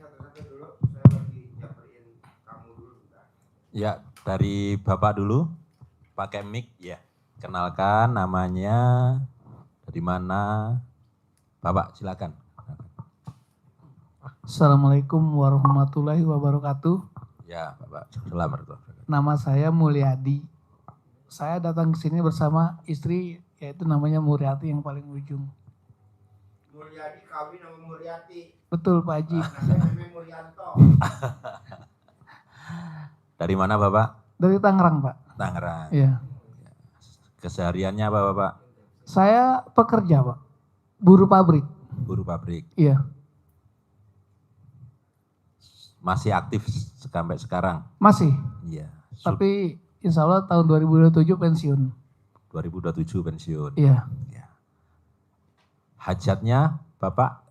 satu-satu dulu, saya lagi nyamperin kamu dulu. Ya, dari Bapak dulu, pakai mic ya. Kenalkan namanya, dari mana, Bapak silakan. Assalamualaikum warahmatullahi wabarakatuh. Ya, Bapak. Selamat. Nama saya Mulyadi. Saya datang ke sini bersama istri, yaitu namanya Muryati yang paling ujung. Mulyadi kawin sama Muryati. Betul Pak Haji. Saya namanya Muryanto. Dari mana Bapak? Dari Tangerang Pak. Tangerang. Iya. Kesehariannya apa Bapak? Saya pekerja Pak, buruh pabrik. Buruh pabrik. Iya. Masih aktif sampai sekarang? Masih. Iya. Tapi insya Allah tahun 2027 pensiun. 2027 pensiun. Iya. Ya. Hajatnya Bapak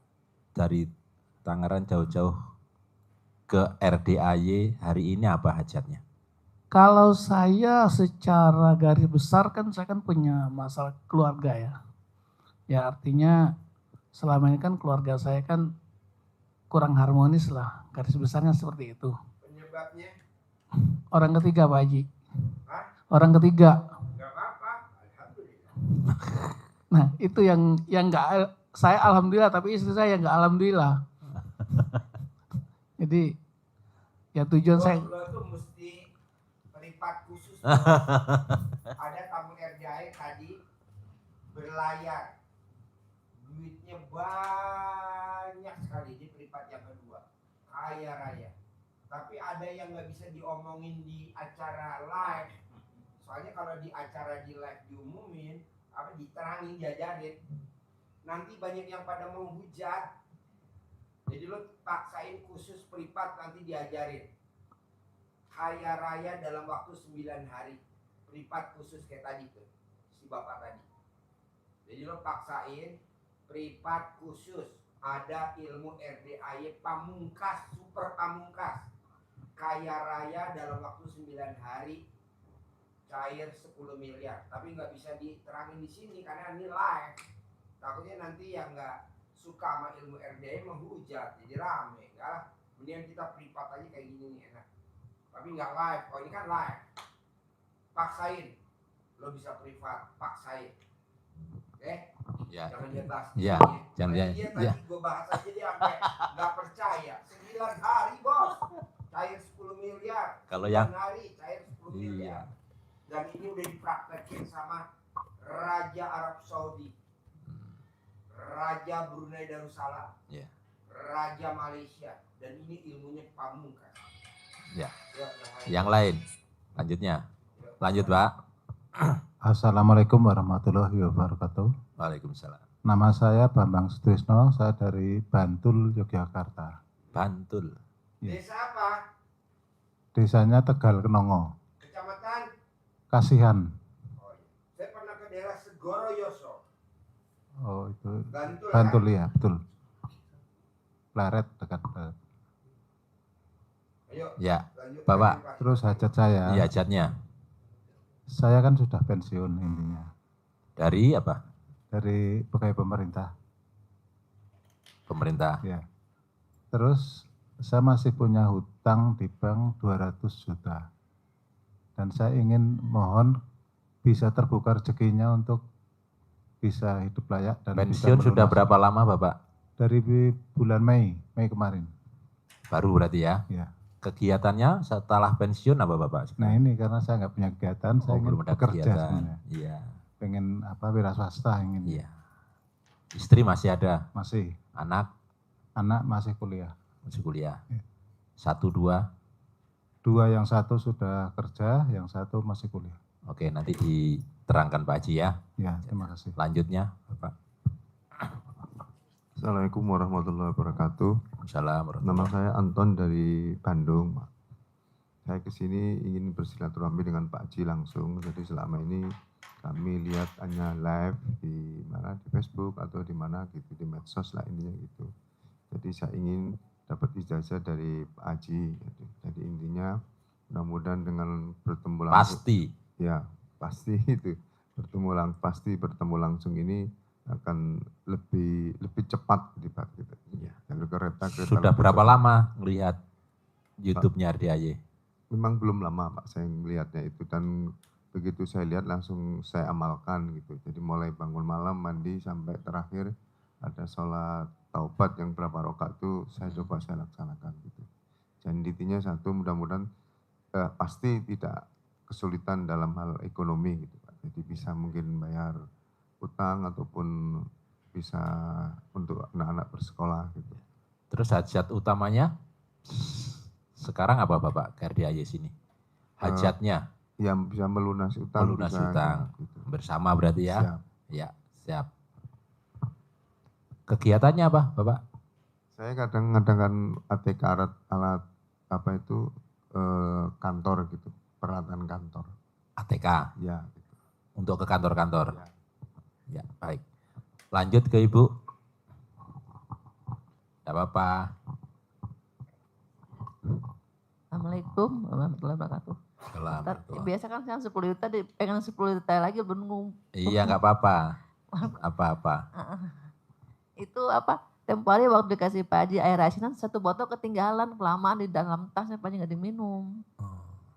dari Tangerang jauh-jauh ke RDAY hari ini apa hajatnya? Kalau saya secara garis besar kan saya kan punya masalah keluarga ya. Ya artinya selama ini kan keluarga saya kan kurang harmonis lah. Garis besarnya seperti itu. Penyebabnya? Orang ketiga Pak Haji. Hah? Orang ketiga. Gak apa-apa, alhamdulillah. Nah itu yang nggak, saya alhamdulillah tapi istri saya yang nggak alhamdulillah. Jadi ya tujuan saya. Lo tuh mesti peripat khusus. Ada tamu RDAY tadi berlayar. Duitnya banyak sekali di peripat yang kedua. Kaya raya. Tapi ada yang nggak bisa diomongin di acara live. Soalnya kalau di acara di live diumumin, apa diterangin, diajarin, nanti banyak yang pada menghujat. Jadi lo paksain khusus privat nanti diajarin. Kaya raya dalam waktu 9 hari. Privat khusus kayak tadi tuh, si bapak tadi. Jadi lo paksain privat khusus. Ada ilmu RDAY pamungkas, super pamungkas. Kaya raya dalam waktu 9 hari. Cair 10 miliar. Tapi nggak bisa diterangin di sini karena ini live. Takutnya nanti yang nggak suka sama ilmu RDAY menghujat, jadi rame. Enggak lah, mendingan kita privat aja kayak gini nih enak. Tapi nggak live. Oh ini kan live. Paksain. Lo bisa privat, paksain. Oke? Ya. Jangan dia bahas. Ya, jangan dia. Dia Ya. tadi gue bahas aja dia sampai nggak percaya. 9 hari bos, cair 10 miliar. Kalau yang 9 hari cair 10 miliar. iya. Dan ini udah dipraktekin sama Raja Arab Saudi, Raja Brunei Darussalam, Ya. Raja Malaysia, dan ini ilmunya pamungkas. Ya. Ya, Yang lain. Lanjutnya. Lanjut, Pak. Assalamualaikum warahmatullahi wabarakatuh. Waalaikumsalam. Nama saya Bambang Sutrisno, saya dari Bantul, Yogyakarta. Bantul. Desa apa? Desanya Tegal Kenongo, Kecamatan? Kasihan. Oh, iya. Saya pernah ke daerah Segoroyoso. Oh itu Bantul, Bantul kan? ya, betul. Pleret dekat. Ayo, Ya, lanjut, Bapak. lanjut, Pak. Terus hajat saya, Iya, hajatnya. saya kan sudah pensiun intinya Dari apa? dari pegawai pemerintah. Pemerintah. Ya. Terus saya masih punya hutang di bank 200 juta. Dan saya ingin mohon bisa terbuka rezekinya untuk bisa hidup layak dan Pensiun bisa sudah melunasi. berapa lama, Bapak? Dari bulan Mei kemarin. Baru berarti ya. Ya. Kegiatannya setelah pensiun apa, Bapak? Nah ini karena saya nggak punya kegiatan, saya ingin belum ada bekerja kegiatan. sebenarnya. Iya. Pengen wira swasta ingin. Iya. Istri masih ada, Masih. anak Masih kuliah. masih kuliah. Iya. 1, 2. 2, yang satu sudah kerja, yang satu masih kuliah. Oke, nanti diterangkan Pak Haji ya. Ya, terima kasih. Lanjutnya, Bapak. Assalamualaikum warahmatullahi wabarakatuh. Assalamualaikum. Nama saya Anton dari Bandung. Saya kesini ingin bersilaturahmi dengan Pak Haji langsung. Jadi selama ini kami lihat hanya live di mana, di Facebook atau di mana gitu, di medsos lah intinya gitu. Jadi saya ingin dapat ijazah dari Pak Haji. Jadi intinya mudah-mudahan dengan bertemu langsung. Pasti. Ya pasti itu pasti bertemu langsung ini akan lebih cepat gitu. Ya, berkereta. Sudah berapa lama melihat YouTube-nya RDAY? Memang belum lama Pak saya melihatnya itu, dan begitu saya lihat langsung saya amalkan gitu. Jadi mulai bangun malam, mandi, sampai terakhir ada sholat taubat yang berapa rakaat itu saya coba saya laksanakan gitu. Dan intinya satu, mudah-mudahan pasti tidak kesulitan dalam hal ekonomi gitu Pak. Jadi bisa mungkin bayar utang ataupun bisa untuk anak-anak bersekolah gitu. Terus hajat utamanya sekarang apa Bapak ke RDAY sini? Hajatnya Yang bisa melunasi utang. melunasi bisa, utang. gitu. Bersama berarti ya? Siap. Ya, siap. Kegiatannya apa Bapak? Saya kadang ngadakan ATK alat apa itu kantor gitu, peralatan kantor. ATK Ya, gitu. untuk ke kantor-kantor. Ya. Ya, baik. Lanjut ke Ibu. Tidak apa-apa. Assalamualaikum warahmatullahi wabarakatuh. Selamat. Biasa kan sekarang 10 juta, pengen 10 juta lagi belum. Iya, nggak apa-apa. Apa-apa. Itu apa, tempo hari waktu dikasih Pak Haji air asinan, satu botol ketinggalan, kelamaan di dalam tasnya Pak Haji nggak diminum.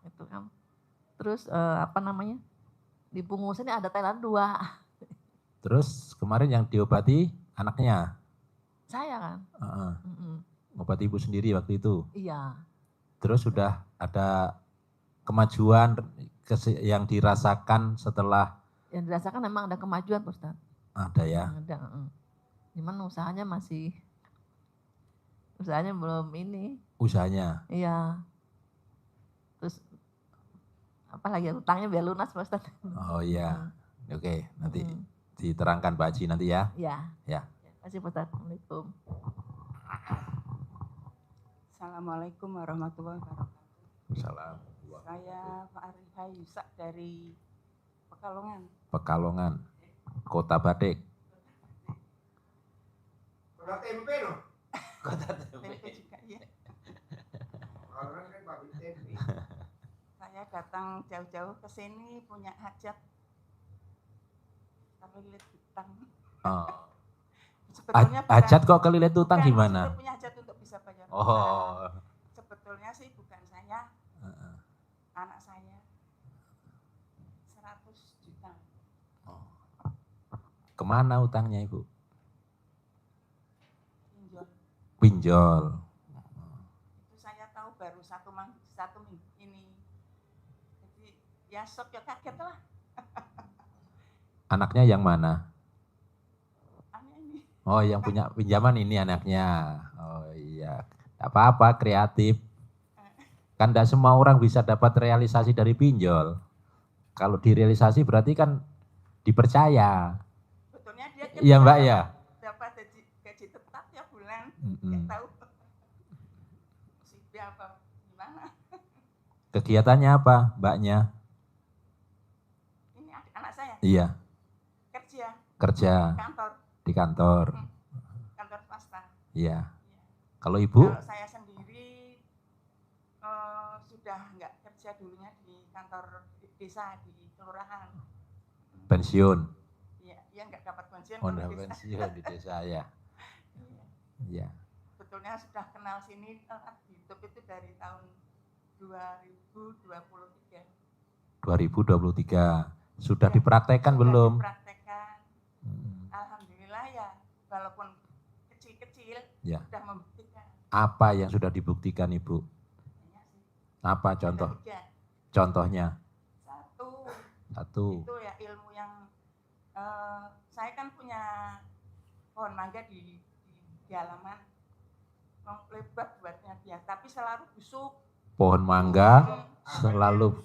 Itu kan. Terus apa namanya, di bungkusannya ada Thailand 2. Terus kemarin yang diobati anaknya? Saya kan. Ngobati Ibu sendiri waktu itu? Iya. Terus sudah ada kemajuan yang dirasakan setelah? Yang dirasakan memang ada kemajuan Pak Ustadz. Ada ya? Ada. Cuman usahanya belum ini. Usahanya? Iya. Terus apalagi utangnya biar lunas Pak Ustadz. Oh iya, oke, nanti diterangkan Pak Haji nanti ya. Iya. Ya. Terima kasih Pak Ustadz. Assalamualaikum. Assalamualaikum warahmatullahi wabarakatuh. Salam. Saya Pak Arifah Yusak dari Pekalongan. Pekalongan, Kota Batik. Kota tempe loh. Kota Tempe juga ya. Orang kan pabrik tempe. Saya datang jauh-jauh ke sini punya hajat. Kelilit utang. Oh. Sebetulnya Hajat kok kelilit utang bukan, gimana? maksudnya punya hajat untuk bisa bayar utang. Oh. Sebetulnya sih bukan saya, anak saya 100 juta. Kemana utangnya Ibu? Pinjol. Pinjol. Itu saya tahu baru satu minggu ini. Jadi ya shock, ya kaget lah. Anaknya yang mana? Aneh ini. Oh, yang punya pinjaman ini anaknya. Oh iya, tidak apa-apa, kreatif. Kan tidak semua orang bisa dapat realisasi dari pinjol. Kalau direalisasi berarti kan dipercaya. Betulnya dia Iya Mbak ya? dapat gaji tetap ya bulan. Nggak tahu musibah apa gimana. Kegiatannya apa Mbaknya? Ini anak saya Iya, kerja kantor di kantor. swasta. Iya. Iya. Kalau Ibu? Kalau saya sendiri sudah nggak kerja dulunya di kantor desa di kelurahan. Pensiun. Iya nggak dapat pensiun. Oh, kalau udah di desa. pensiun di desa ya. Iya. Iya. Sebetulnya sudah kenal sini di YouTube itu dari tahun 2023. 2023. Sudah Ya, dipraktekkan sudah belum? Dipraktekkan. Alhamdulillah ya, walaupun kecil-kecil Ya. sudah membuktikan. Apa yang sudah dibuktikan Ibu? Iya sih. Apa Ada contoh? 3. Contohnya? Satu, Satu. itu ya ilmu yang saya kan punya pohon mangga di halaman, lebat buatnya dia, tapi selalu busuk. Pohon mangga selalu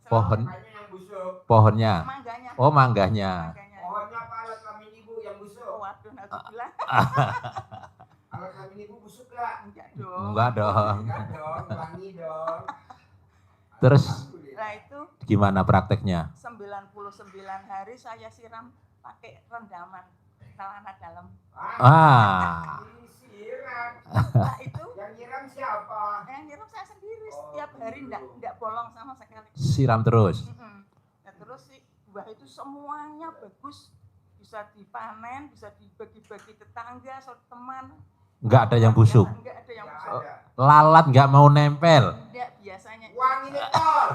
pohon Makanya yang busuk. pohonnya. Mangganya. Oh, mangganya. Mangganya. Pohonnya apa alat kelamin ibu yang busuk? Waduh, naudzubillah. Alat kelamin ibu busuk gak? Enggak dong. Enggak dong. Enggak dong, wangi dong. Terus Nah itu gimana prakteknya? 99 hari saya siram pakai rendaman celana dalam. Ah. Disiram. Nah itu Yang nyiram siapa? yang nyiram saya sendiri setiap hari enggak bolong sama sekali. Siram terus. Nah terus sih buah itu semuanya bagus, bisa dipanen, bisa dibagi-bagi tetangga, teman. Nggak ada yang busuk. Enggak ada yang Nggak busuk. ada. Lalat nggak mau nempel. Enggak, biasanya Wangi netol.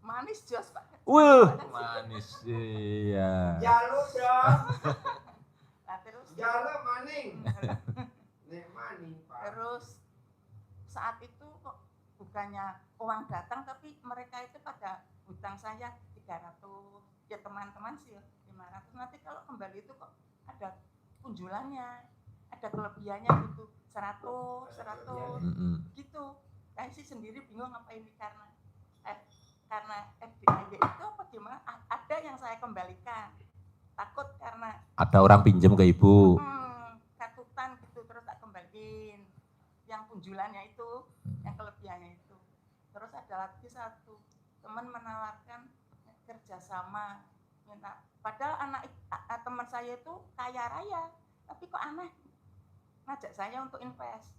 manis jos Pak. Wih, manis. Iya. Jalo dong. Nah, terus Jalo maning. Nek maning, Pak. terus saat itu kok bukannya uang datang tapi mereka itu pada hutang saya 300, ya teman-teman sih 500, nanti kalau kembali itu kok ada punjulannya, ada kelebihannya gitu, 100 gitu. Saya sih sendiri bingung apa ini karena FDIY itu apa gimana, ada yang saya kembalikan, takut karena Ada orang pinjam ke ibu. katutan gitu terus tak kembaliin yang punjulannya itu, yang kelebihannya itu. Terus ada lagi satu teman menawarkan kerjasama, minta padahal teman saya itu kaya raya, tapi kok aneh ngajak saya untuk invest.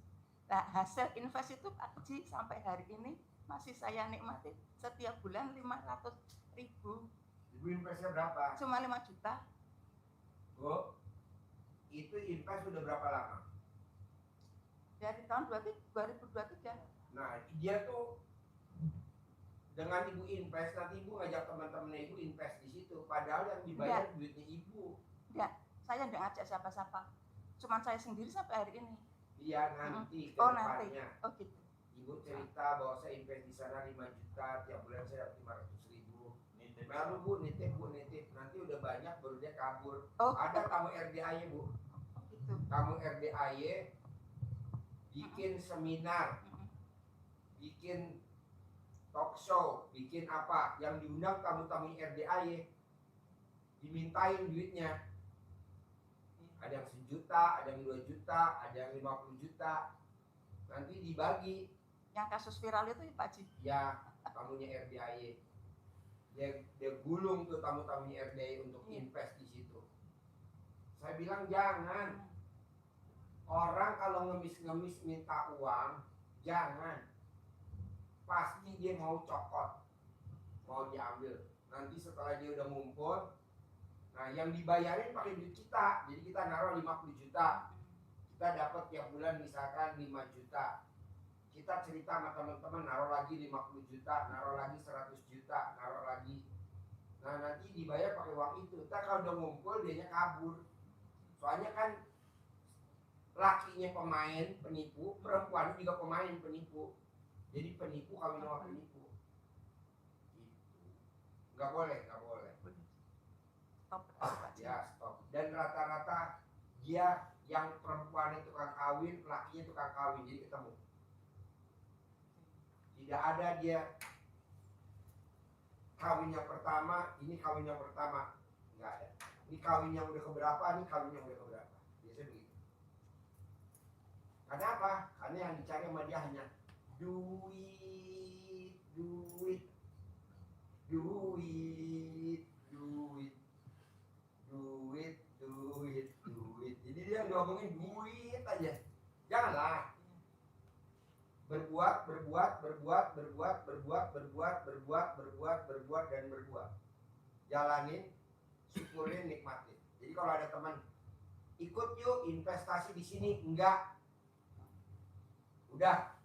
Nah, hasil invest itu Pak Haji sampai hari ini masih saya nikmati setiap bulan 500.000. Ibu investnya berapa? Cuma 5 juta. Bu, itu invest sudah berapa lama? Dari tahun 2023. Nah, dia tuh dengan ibu invest, nanti ibu ngajak teman-temannya ibu invest di situ. Padahal yang dibayar duitnya ibu. Enggak, saya enggak ngajak siapa-siapa. Cuman saya sendiri sampai hari ini. Iya, nanti ke nanti. depannya. Oh gitu. Ibu cerita bahwa saya invest di sana 5 juta, tiap bulan saya dapat 500.000. Lalu bu nitip, nanti udah banyak baru dia kabur. Oh. Ada tamu RDAY bu, Gitu. tamu RDAY bikin seminar, bikin talk show, bikin apa, yang diundang tamu-tamu RDAY, dimintain duitnya. Ada yang 1 juta, ada yang 2 juta, ada yang 50 juta, nanti dibagi. Yang kasus viral itu ya Pak Haji? Ya, tamunya RDAY. Dia gulung tuh tamu-tamunya RDAY untuk invest di situ. Saya bilang jangan. Orang kalau ngemis-ngemis minta uang, jangan. Pasti dia mau cokot, mau diambil. Nanti setelah dia udah ngumpul, nah yang dibayarin pakai duit kita. Jadi kita naruh 50 juta. Kita dapat tiap bulan misalkan 5 juta. Kita cerita sama teman-teman naruh lagi 50 juta, naruh lagi 100 juta, naruh lagi. Nah nanti dibayar pakai uang itu. Ntar kalau udah ngumpul dianya kabur. Soalnya kan lakinya pemain penipu, perempuan juga pemain penipu. Jadi penipu kawin sama penipu. Gitu. Nggak boleh. Stop. Pak Haji. Ya stop. Dan rata-rata dia yang perempuan itu tukang kawin, lakinya tukang kawin, jadi ketemu. Tidak ada dia kawin yang pertama, ini kawin yang pertama, nggak ada. Ini kawin yang udah keberapa, ini kawin yang udah keberapa. Biasanya begitu. Karena apa? Karena yang dicari sama dia hanya duit. Jadi dia ngomongin duit aja. Janganlah. Berbuat dan berbuat. Jalanin, syukurin, nikmatin. Jadi kalau ada teman ikut yuk investasi di sini, enggak. Udah,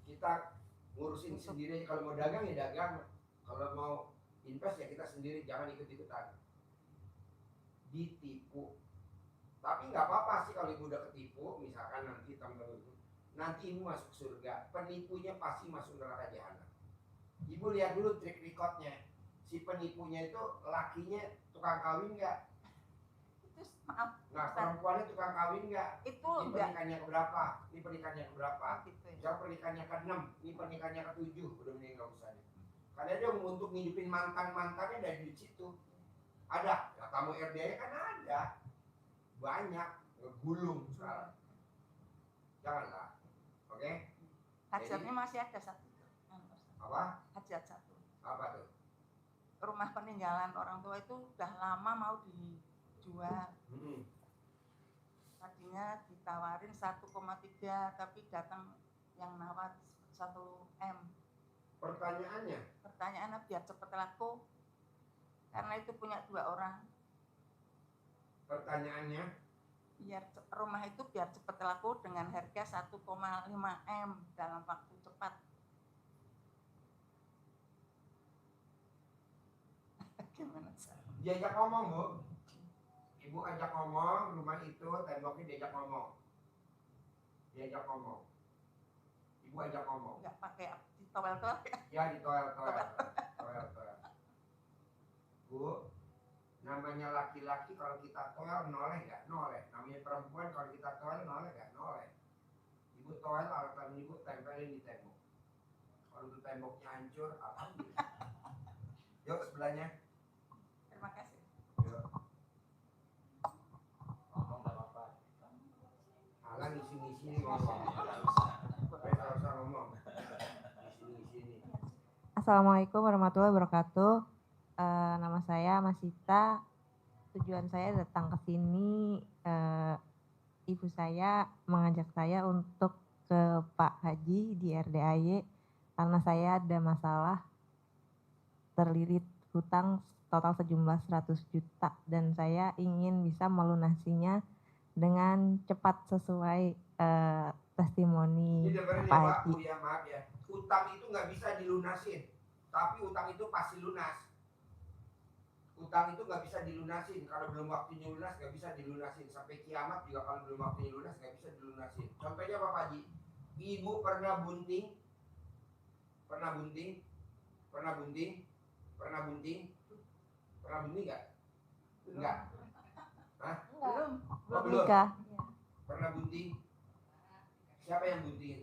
kita ngurusin sendiri. Kalau mau dagang ya dagang. Kalau mau invest ya kita sendiri, jangan ikut-ikutan. Ditipu. Tapi nggak apa-apa sih kalau ibu udah ketipu, misalkan nanti teman-teman nanti ibu masuk surga, penipunya pasti masuk neraka jahanam. Ibu lihat dulu trik recordnya, si penipunya itu lakinya tukang kawin nggak? Itu maaf. Nah perempuannya tukang kawin nggak? Itu Ini enggak. pernikahannya keberapa? Ini pernikahannya keberapa? Gitu ya. Misal pernikahannya ke-6, ini pernikahannya ke-7, udah meninggal usahanya. Karena dia untuk ngidupin mantannya dari situ. Ada, ya, tamu RDAY kan ada. Banyak, ngegulung sekarang. Janganlah. Oke? Hajatnya masih ada satu. Apa? Hajat satu. Apa tuh? Rumah peninggalan orang tua itu udah lama mau dijual. Tadinya ditawarin 1,3 tapi datang yang nawar 1 M. Pertanyaannya, Pertanyaannya biar cepet laku karena itu punya 2 orang. Pertanyaannya, rumah itu biar cepat laku dengan harga 1,5 M dalam waktu cepat. Gimana sih? diajak ngomong Bu. Ibu ajak ngomong, rumah itu temboknya diajak ngomong. Diajak ngomong. Ibu ajak ngomong. Nggak pakai ditowel-towel ya. Ya di toel-toel. Toel-toel. Bu, namanya laki-laki kalau kita toel noleh nggak? Noleh. Namanya perempuan kalau kita toel noleh nggak? Noleh. Ibu toel alatan ibu tempelin di tembok. Kalau itu temboknya hancur, alhamdulillah. Yuk sebelahnya. Terima kasih. Yuk. Ngomong nggak apa-apa. Alah ngisi-ngisi nih ngomong. Nggak usah ngomong. Ngisi-ngisi nih. Assalamualaikum warahmatullahi wabarakatuh. Nama saya Masita. Tujuan saya datang ke sini, ibu saya mengajak saya untuk ke Pak Haji di RDAY karena saya ada masalah terlilit hutang total sejumlah 100 juta dan saya ingin bisa melunasinya dengan cepat sesuai testimoni Ini dengerin ya Pak Pak, Haji. Bu ya, maaf ya. Utang itu nggak bisa dilunasin, tapi utang itu pasti lunas. Utang itu nggak bisa dilunasin, kalau belum waktunya lunas nggak bisa dilunasin. Sampai kiamat juga kalau belum waktunya lunas nggak bisa dilunasin. Contohnya Pak Haji, Ibu pernah bunting? Pernah bunting? Pernah bunting? Pernah bunting? Pernah bunting nggak? Enggak. Hah? Belum. Oh, belum. Nikah. Pernah bunting? Siapa yang bunting?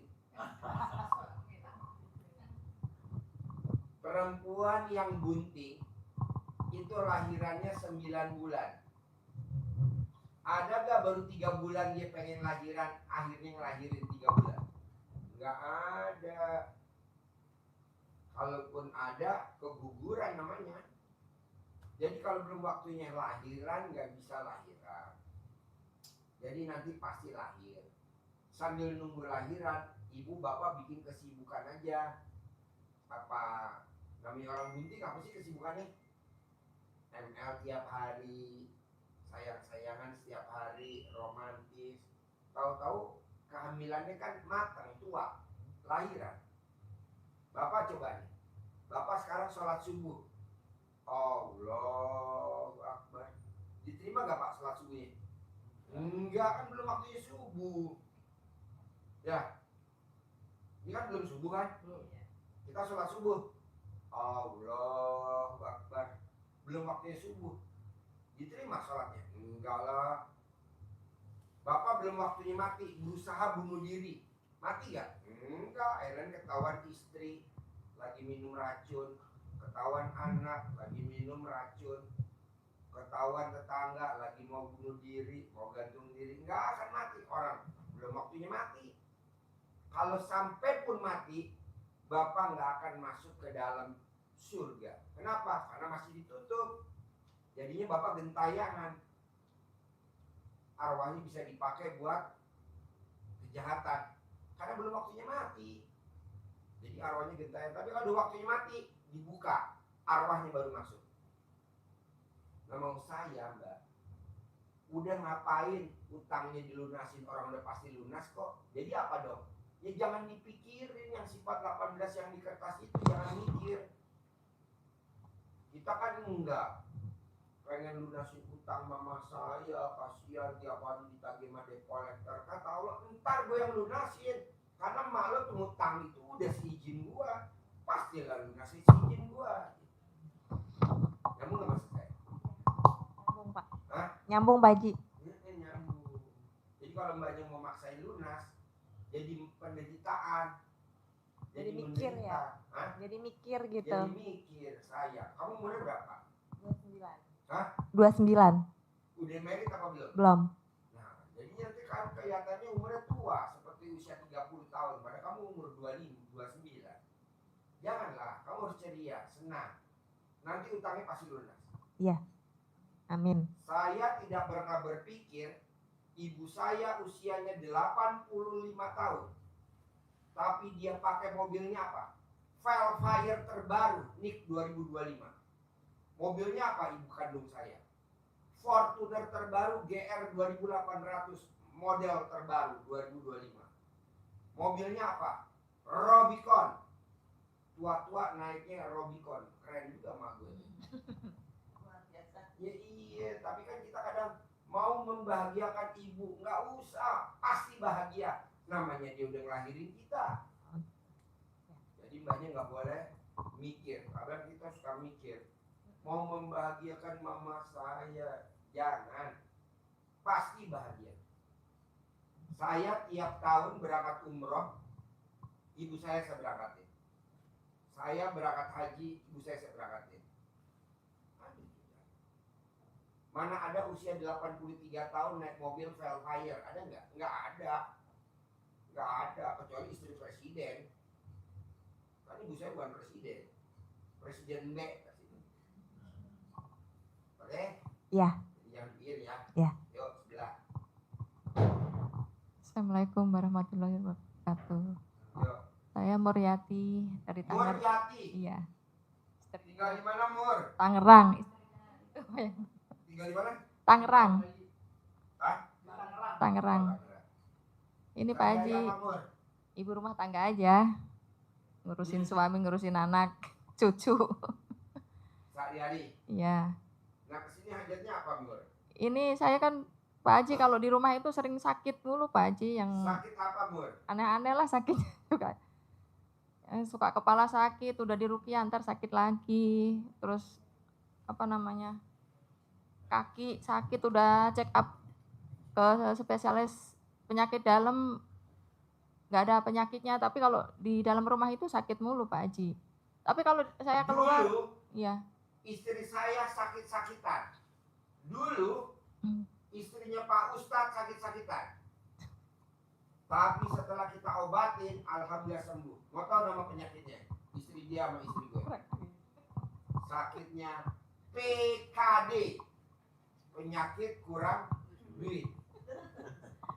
Perempuan yang bunting itu lahirannya 9 bulan. Ada gak baru 3 bulan dia pengen lahiran, akhirnya ngelahirin 3 bulan? Gak ada. Kalaupun ada, keguguran namanya. Jadi kalau belum waktunya lahiran, gak bisa lahiran. Jadi nanti pasti lahir. Sambil nunggu lahiran, ibu bapak bikin kesibukan aja. Apa namanya orang bunting, apa sih kesibukannya? ML tiap hari, sayang-sayangan setiap hari, romantis. Tahu-tahu kehamilannya kan matang, tua, lahiran. Bapak coba nih, bapak sekarang sholat subuh. Allahu Akbar. Diterima gak Pak sholat subuhnya? Enggak, kan belum waktunya subuh. Ya, ini kan belum subuh kan? Kita sholat subuh. Allahu Akbar. Belum waktunya subuh. Diterima sholatnya? Enggak lah. Bapak belum waktunya mati, berusaha bunuh diri. Mati gak? Enggak, akhirnya ketahuan istri lagi minum racun, ketahuan anak lagi minum racun, ketahuan tetangga lagi mau bunuh diri, mau gantung diri. Enggak akan mati orang, belum waktunya mati. Kalau sampai pun mati, Bapak nggak akan masuk ke dalam surga. Kenapa? Karena masih ditutup. Jadinya Bapak gentayangan. Arwahnya bisa dipakai buat kejahatan. Karena belum waktunya mati. Jadi arwahnya gentayangan. Tapi kalau udah waktunya mati, dibuka. Arwahnya baru masuk. Nah mau saya Mbak, udah ngapain utangnya dilunasin, orang udah pasti lunas kok. Jadi apa dong? Ya jangan dipikirin yang sifat 18 yang di kertas itu, jangan mikir. Kita kan enggak pengen lunasin utang mama saya, kasihan tiap hari ditagih sama debt collector. Kata Allah, ntar gue yang lunasin. Karena malu tuh utang itu udah seizin gue, pasti lah lunasin seizin gue. Nyambung gak maksud saya? Nyambung Pak. Hah? Nyambung Pak Haji. Nyambung. Jadi kalau mbaknya mau maksain lunas, jadi penderitaan. Jadi mikir menderita. ya? Hah? Jadi mikir gitu. Jadi mikir saya. Kamu umurnya berapa? 29. Hah? 29. Udah married apa belum? Belum. Nah, jadi nanti kan kelihatannya umurnya tua seperti usia 30 tahun, padahal kamu umur 25, 29. Janganlah, kamu harus ceria, senang. Nanti utangnya pasti lunas. Iya. Amin. Saya tidak pernah berpikir ibu saya usianya 85 tahun. Tapi dia pakai mobilnya apa? Velfire terbaru, NIK 2025. Mobilnya apa ibu kandung saya? Fortuner terbaru GR 2800 model terbaru 2025. Mobilnya apa? Rubicon. Tua-tua naiknya Rubicon. Keren juga mah gue. Luar biasa. Ya iya, tapi kan kita kadang mau membahagiakan ibu, nggak usah, pasti bahagia. Namanya dia udah ngelahirin kita. Jadi mbaknya nggak boleh mikir, kadang kita suka mikir, mau membahagiakan mama saya, jangan, pasti bahagia. Saya tiap tahun berangkat umroh, ibu saya berangkatin. Saya berangkat haji, ibu saya berangkatin. Mana ada usia 83 tahun naik mobil Velfire, ada nggak? Nggak ada. Nggak ada, kecuali istri presiden. Kan ibu saya bukan presiden. Presiden B. Oke? Ya. Jangan pikir ya. Ya. Yuk, sebelah. Assalamualaikum warahmatullahi wabarakatuh. Yuk. Saya Muriati dari Tangerang. Muriati. Iya. Tinggal di mana, Mur? Tangerang. Tinggal di mana? Tangerang. Hah? Tangerang. Ini Pak Haji, Kerjanya apa, Mur? ibu rumah tangga aja. Ngurusin suami, ngurusin anak, cucu. Sehari-hari. Iya. Nah, kesini hajatnya apa, Mur? Ini saya kan Pak Haji kalau di rumah itu sering sakit mulu Pak Haji, yang Sakit apa, Mur? aneh-aneh lah sakitnya juga. Suka kepala sakit, udah diruqyah ntar sakit lagi. Terus apa namanya? Kaki sakit, udah check up ke spesialis penyakit dalam, nggak ada penyakitnya, tapi kalau di dalam rumah itu sakit mulu Pak Haji. Tapi kalau saya keluar, Dulu, iya. istri saya sakit-sakitan. Dulu, istrinya Pak Ustadz sakit-sakitan. Tapi setelah kita obatin, alhamdulillah sembuh. Mau tahu nama penyakitnya? Istri dia sama istri gue. Sakitnya PKD. Penyakit kurang duit.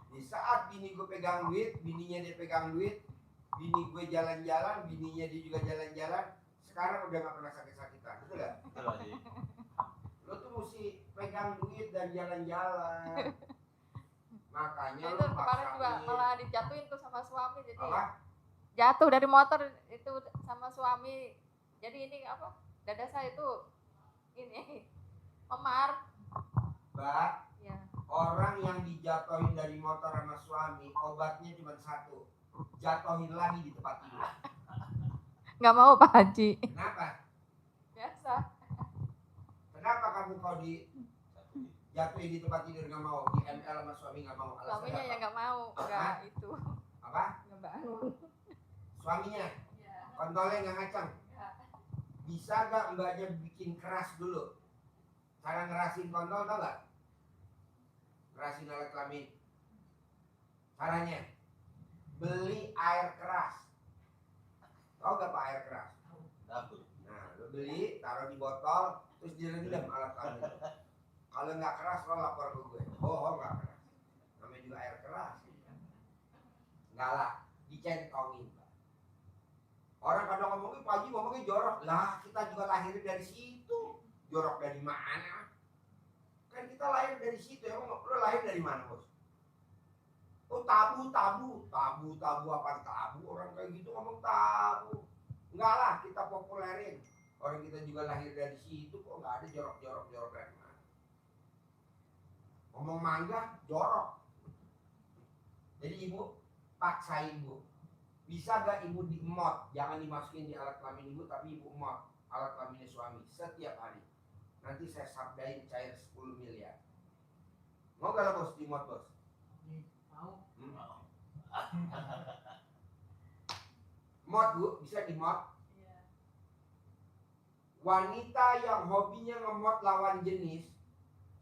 Di saat bini gue pegang duit, bininya dia pegang duit, bini gue jalan-jalan, bininya dia juga jalan-jalan, sekarang udah gak pernah sakit-sakitan. Betul gak? Lo tuh mesti pegang duit dan jalan-jalan. Makanya Itu lo kemarin juga paksain. malah dijatuhin tuh sama suami, jadi Apa? jatuh dari motor itu sama suami. Jadi ini apa? Dada saya itu ini memar. Mbak, Ya. orang yang dijatuhin dari motor sama suami, obatnya cuma satu. Jatuhin lagi di tempat tidur. Nggak mau Pak Haji. Kenapa? Biasa. Kenapa kamu kalau jatuhin di tempat tidur nggak mau? Di ML sama suami nggak mau? Alasannya Suaminya apa? yang nggak mau, nggak itu. Apa? Nggak mau. Suaminya? Kontolnya nggak ngacang? Bisa gak mbaknya bikin keras dulu? Cara ngerasin kontol tau gak? Ngerasin alat kelamin. Caranya? Beli air keras. Tau gak pak air keras? Nah, lo beli, taruh di botol, terus direndam alat kelamin. Kalau nggak keras lo lapor ke gue. Oh nggak keras. Namanya juga air keras. Nggak lah, dicentongin. Orang kadang ngomongin, Pak Haji ngomongin jorok. Lah kita juga lahir dari situ. Jorok dari mana? Kan kita lahir dari situ. Emang lo lahir dari mana, Bos? Oh tabu apa tabu? Orang kayak gitu ngomong tabu. Enggak lah, kita populerin. Orang kita juga lahir dari situ kok nggak ada jorok dari mana. Ngomong mangga jorok. Jadi ibu paksain ibu. Bisa gak ibu diemot? Jangan dimasukin di alat kelamin ibu, tapi ibu emot alat kelaminnya suami setiap hari. Nanti saya sabdain cair 10 miliar. Mau gak lah bos diemot bos? Mau. Mod bu, bisa dimot. Wanita yang hobinya ngemot lawan jenis,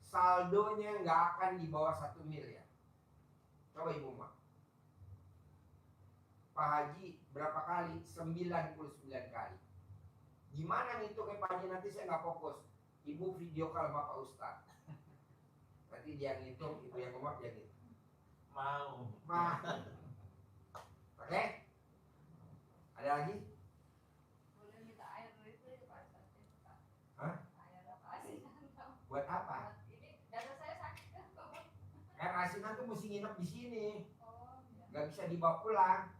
saldonya nggak akan di bawah 1 miliar. Coba ibu mot. Pak Haji berapa kali? 99 kali. Gimana ngitungnya Pak Haji? Nanti saya nggak fokus. Ibu video call sama Pak Ustadz. Nanti dia ngitung, ibu yang ngomong dia ngitung. Mau. Oke? Ada lagi? Boleh minta air dulu itu Pak Ustadz. Hah? Air apa sih? Buat apa? Ini mesti nginep di sini. Nggak bisa dibawa pulang.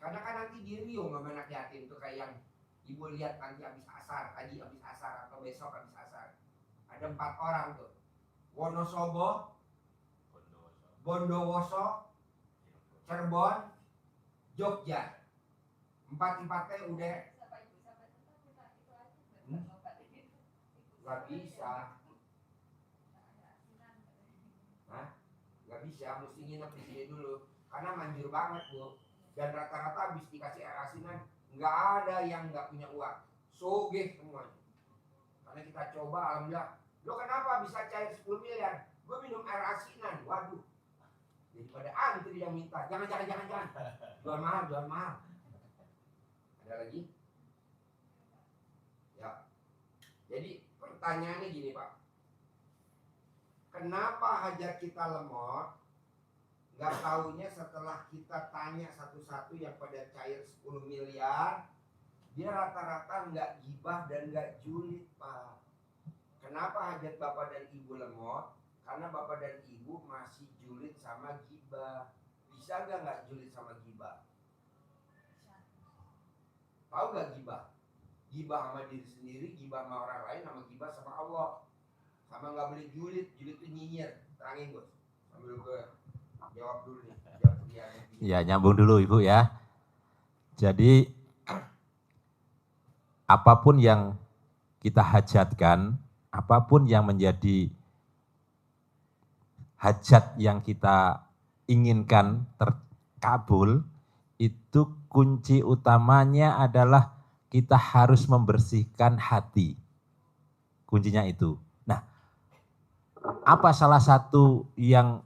Karena kan nanti di Rio sama anak yatim tuh kayak yang ibu lihat nanti habis asar, tadi habis asar atau besok habis asar. Ada 4 orang tuh. Wonosobo, Bondowoso, Cirebon, Jogja. 4-4-nya udah nggak bisa. Hah? Nggak bisa, mesti nginep di sini dulu. Karena manjur banget Bu. Dan rata-rata habis dikasih air asinan nggak ada yang nggak punya uang. Sogeh semuanya. Karena kita coba, alhamdulillah. Lo kenapa bisa cair 10 miliar? Gue minum air asinan. Waduh. Jadi pada antri yang minta. Jangan. Jual mahal. Ada lagi? Ya. Jadi pertanyaannya gini Pak. Kenapa hajat kita lemot? Gak taunya setelah kita tanya satu-satu yang pada cair 10 miliar, dia rata-rata nggak gibah dan nggak julid Pak. Kenapa hajat Bapak dan Ibu lemot? Karena Bapak dan Ibu masih julid sama gibah. Bisa nggak julid sama gibah? Tahu nggak gibah? Gibah sama diri sendiri, gibah sama orang lain, sama gibah sama Allah. Sama nggak boleh julid itu nyinyir. Terangin Bos. Sambil gue jawab dulu nih. Ya nyambung dulu Ibu ya. Jadi apapun yang kita hajatkan, apapun yang menjadi hajat yang kita inginkan terkabul, itu kunci utamanya adalah kita harus membersihkan hati. Kuncinya itu. Nah, apa salah satu yang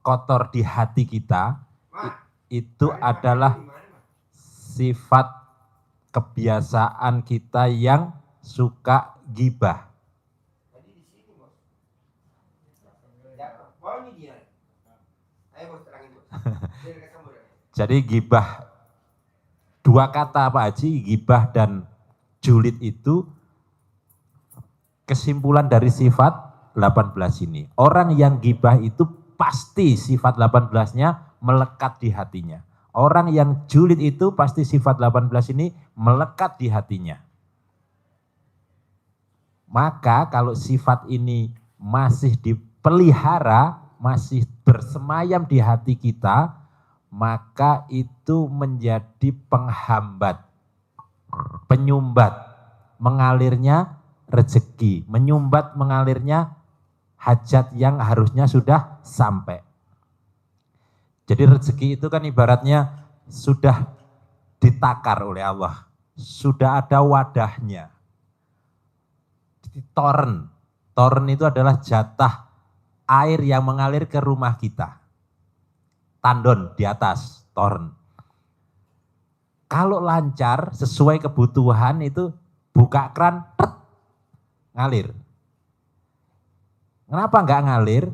kotor di hati kita? Itu adalah sifat kebiasaan kita yang suka gibah. Jadi gibah, 2 kata Pak Haji, gibah dan julid itu kesimpulan dari sifat 18 ini. Orang yang gibah itu pasti sifat 18-nya melekat di hatinya. Orang yang julid itu pasti sifat 18 ini melekat di hatinya. Maka kalau sifat ini masih dipelihara, masih bersemayam di hati kita, maka itu menjadi penghambat, penyumbat mengalirnya rezeki, menyumbat mengalirnya hajat yang harusnya sudah sampai. Jadi rezeki itu kan ibaratnya sudah ditakar oleh Allah, sudah ada wadahnya. Toren itu adalah jatah air yang mengalir ke rumah kita. Tandon di atas, toren. Kalau lancar, sesuai kebutuhan itu buka kran, ngalir. Kenapa enggak ngalir?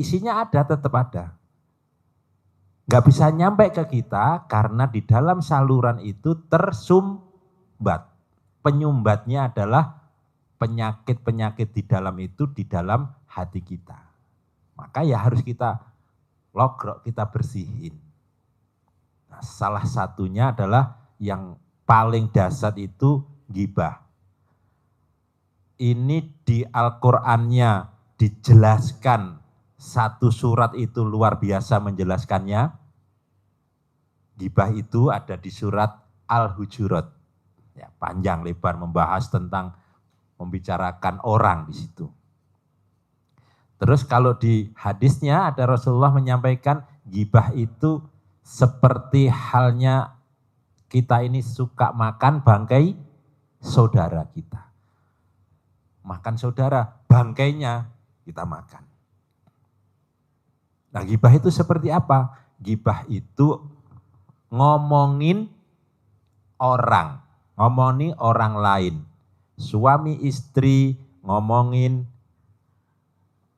Isinya ada, tetap ada. Enggak bisa nyampe ke kita karena di dalam saluran itu tersumbat. Penyumbatnya adalah penyakit-penyakit di dalam itu, di dalam hati kita. Maka ya harus kita logrok, kita bersihin. Nah, salah satunya adalah yang paling dasar itu ghibah. Ini di Al-Qur'annya dijelaskan, satu surat itu luar biasa menjelaskannya. Ghibah itu ada di surat Al-Hujurat. Ya, panjang lebar membahas tentang membicarakan orang di situ. Terus kalau di hadisnya ada Rasulullah menyampaikan ghibah itu seperti halnya kita ini suka makan bangkai saudara kita. Makan saudara, bangkainya kita makan. Nah, ghibah itu seperti apa? Ghibah itu ngomongin orang, ngomongin orang lain. Suami istri ngomongin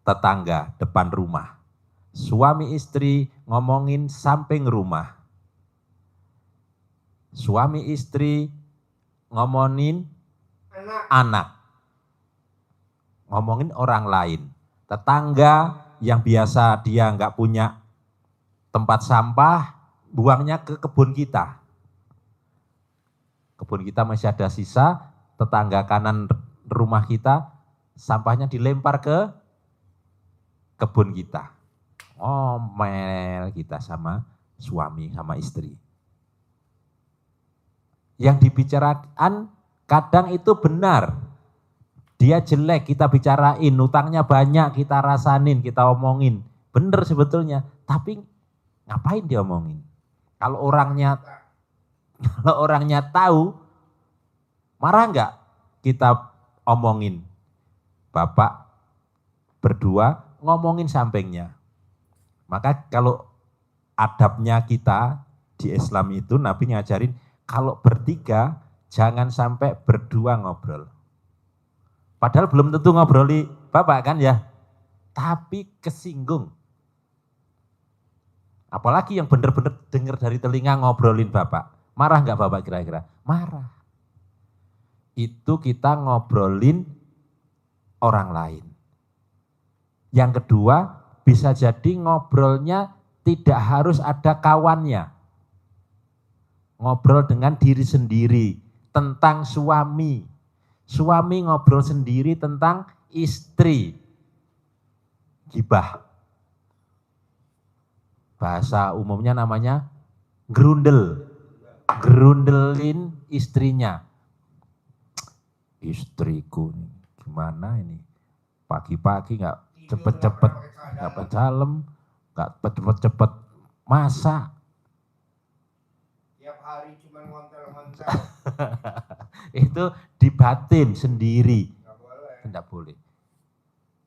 tetangga depan rumah. Suami istri ngomongin samping rumah. Suami istri ngomongin anak. Ngomongin orang lain. Tetangga yang biasa dia nggak punya tempat sampah, buangnya ke kebun kita. Kebun kita masih ada sisa, tetangga kanan rumah kita, sampahnya dilempar ke kebun kita. Ngomel kita sama suami, sama istri. Yang dibicarakan kadang itu benar. Dia jelek, kita bicarain, utangnya banyak, kita rasanin, kita omongin. Benar sebetulnya, tapi ngapain dia omongin? Kalau orangnya tahu, marah enggak kita omongin? Bapak berdua ngomongin sampingnya. Maka kalau adabnya kita di Islam itu, Nabi ngajarin kalau bertiga jangan sampai berdua ngobrol. Padahal belum tentu ngobroli Bapak kan ya, tapi kesinggung. Apalagi yang benar-benar dengar dari telinga ngobrolin Bapak. Marah enggak Bapak kira-kira? Marah. Itu kita ngobrolin orang lain. Yang kedua, bisa jadi ngobrolnya tidak harus ada kawannya. Ngobrol dengan diri sendiri, tentang suami. Suami ngobrol sendiri tentang istri. Gibah. Bahasa umumnya namanya gerundel. Gerundelin istrinya. Istriku gimana ini? Pagi-pagi nggak cepet-cepet, nggak pejalem, nggak cepet-cepet masak. Tiap hari cuma ngontel-ngontel. Itu dibatin sendiri. Nggak boleh. Tidak boleh.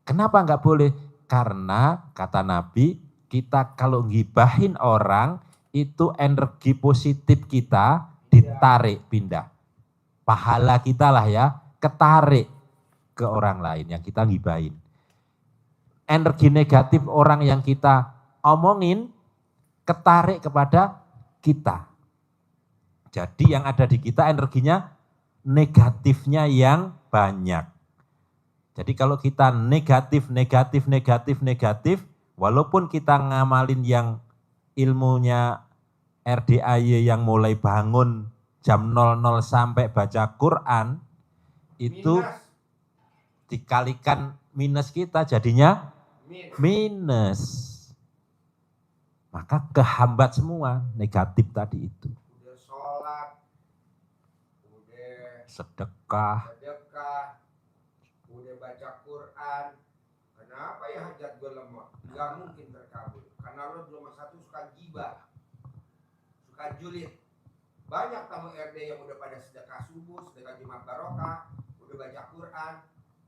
Kenapa nggak boleh? Karena kata Nabi, kita kalau ngibahin orang, itu energi positif kita ditarik, pindah. Pahala kita lah ya, ketarik ke orang lain yang kita ngibahin. Energi negatif orang yang kita omongin, ketarik kepada kita. Jadi yang ada di kita energinya negatifnya yang banyak. Jadi kalau kita negatif, walaupun kita ngamalin yang ilmunya RDAY yang mulai bangun jam 00 sampai baca Quran, itu dikalikan minus kita jadinya minus. Maka kehambat semua negatif tadi itu. Udah sholat, udah Sedekah, udah baca Quran. Kenapa ya hajat gue lemah? Gak mungkin terkabul. Karena lo nomor satu suka gibah, suka julid. Banyak tamu RD yang udah pada sedekah subuh, sedekah Jumat Barokah, udah baca Quran,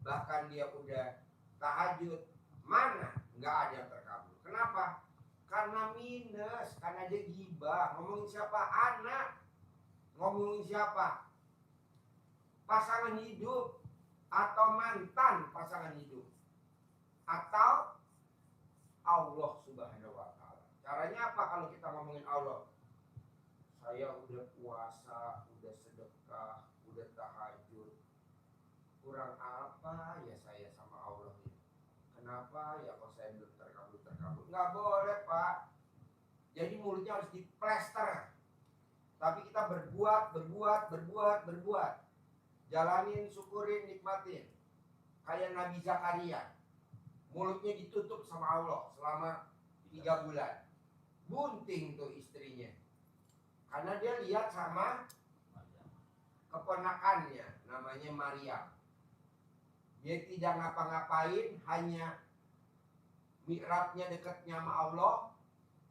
bahkan dia udah tahajud. Mana? Nggak ada yang terkabul. Kenapa? Karena minus, karena dia gibah. Ngomongin siapa? Anak. Ngomongin siapa? Pasangan hidup atau mantan pasangan hidup atau Allah Subhanahu wa taala. Caranya apa kalau kita ngomongin Allah? Saya udah puasa, udah sedekah, udah tahajud. Kurang apa ya saya sama Allah ini? Kenapa ya kok saya belum terkabul? Nggak boleh Pak. Jadi mulutnya harus diplester. Tapi kita berbuat. Jalanin, syukurin, nikmatin. Kayak Nabi Zakaria. Mulutnya ditutup sama Allah selama 3 bulan. Bunting tuh istrinya. Karena dia lihat sama keponakannya, namanya Maryam. Dia tidak ngapa-ngapain, hanya mi'rabnya dekatnya sama Allah,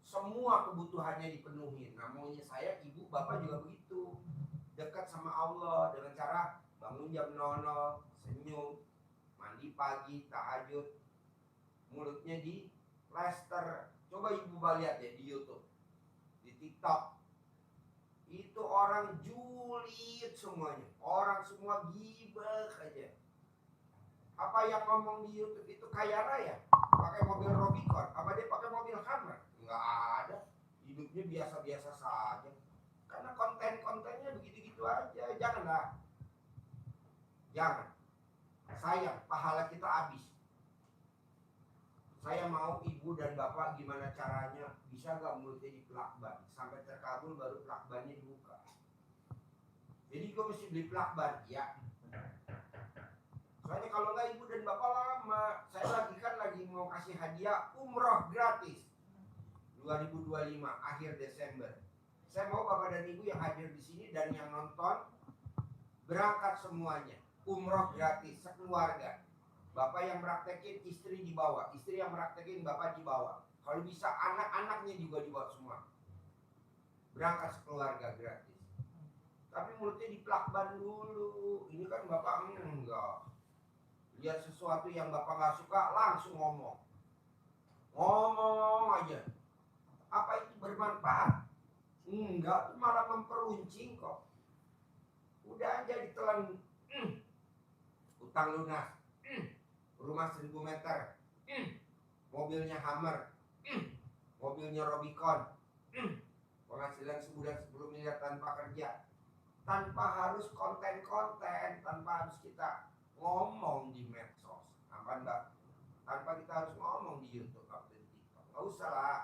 semua kebutuhannya dipenuhi. Namanya saya, ibu, bapak juga begitu. Dekat sama Allah dengan cara bangun jam 00, senyum, mandi pagi, tahajud, mulutnya di plaster. Coba ibu lihat ya di YouTube, di TikTok. Itu orang julid semuanya, orang semua gibah aja. Apa yang ngomong di YouTube itu kaya raya? Pakai mobil Robicon? Apa dia pakai mobil Hammer? Enggak ada. Hidupnya biasa-biasa saja. Karena konten-kontennya begitu-gitu aja. Janganlah. Jangan. Sayang, pahala kita habis. Saya mau ibu dan bapak gimana caranya, bisa nggak mulutnya diplakban sampai terkabul baru plakbannya dibuka. Jadi gue mesti beli plakban, ya. Soalnya kalau nggak ibu dan bapak lama. Saya lagi mau kasih hadiah umroh gratis 2025 akhir Desember. Saya mau bapak dan ibu yang hadir di sini dan yang nonton berangkat semuanya, umroh gratis sekeluarga. Bapak yang praktekin, istri dibawa, istri yang praktekin, bapak dibawa. Kalau bisa anak-anaknya juga dibawa semua. Berangkat sekeluarga gratis. Tapi mulutnya diplakban dulu. Ini kan bapak enggak. Lihat sesuatu yang bapak nggak suka langsung ngomong. Ngomong aja. Apa itu bermanfaat? Enggak, itu malah memperuncing kok. Udah aja ditelan. Utang lunas. Rumah 1000 meter. Mobilnya Hummer. Mobilnya Rubicon. Penghasilan sebulan 10 miliar tanpa kerja. Tanpa harus konten-konten, tanpa harus kita ngomong di medsos. Tanpa kita harus ngomong di YouTube atau di TikTok. Nggak usah lah.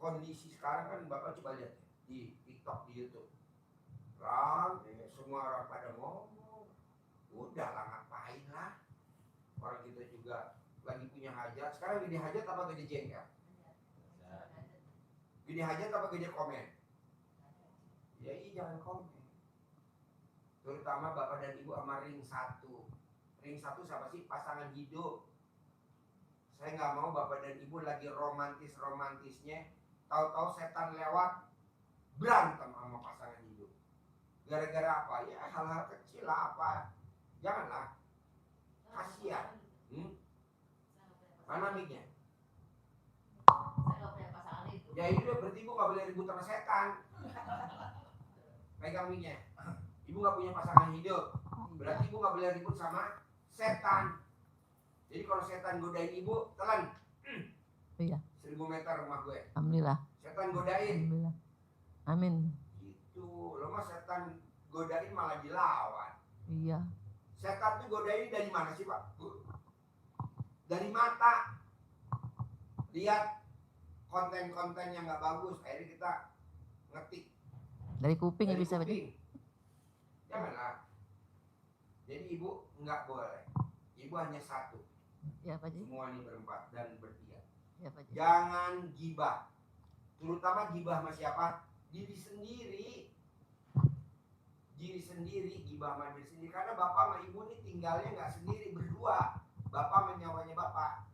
Kondisi sekarang kan Bapak coba lihat di TikTok, di YouTube. Semua orang pada ngomong. Udah lah, ngapain lah. Orang kita juga lagi punya hajat. Sekarang gede hajat apa gede jengkel? Gede hajat apa gede komen? Ya iya, jangan komen. Terutama bapak dan ibu sama ring 1. Ring 1 siapa sih? Pasangan hidup. Saya nggak mau bapak dan ibu lagi romantis-romantisnya, tahu-tahu setan lewat, berantem sama pasangan hidup. Gara-gara apa? Ya hal-hal kecil lah apa. Janganlah. Kasihan. Mana mic-nya? Ya itu berarti ibu nggak boleh ribut sama setan. Pegang mic-nya. Ibu nggak punya pasangan hidup, berarti ibu nggak boleh ribut sama setan. Jadi kalau setan godain ibu, telan. Iya. 1000 meter rumah gue. Alhamdulillah. Setan godain. Alhamdulillah. Amin. Gitu, lo mah setan godain malah dilawan. Iya. Setan tuh godain dari mana sih Pak? Dari mata. Lihat konten-konten yang nggak bagus, akhirnya kita ngetik. Dari kuping ya Dari bisa kuping. Janganlah. Jadi ibu nggak boleh. Ibu hanya satu. Ya Pak Ji. Semua ini berempat dan bertiga. Ya Pak Ji. Jangan gibah. Terutama gibah sama siapa? Diri sendiri. Diri sendiri, gibah sama diri sendiri. Karena bapak sama ibu ini tinggalnya nggak sendiri, berdua. Bapak menyawanya bapak.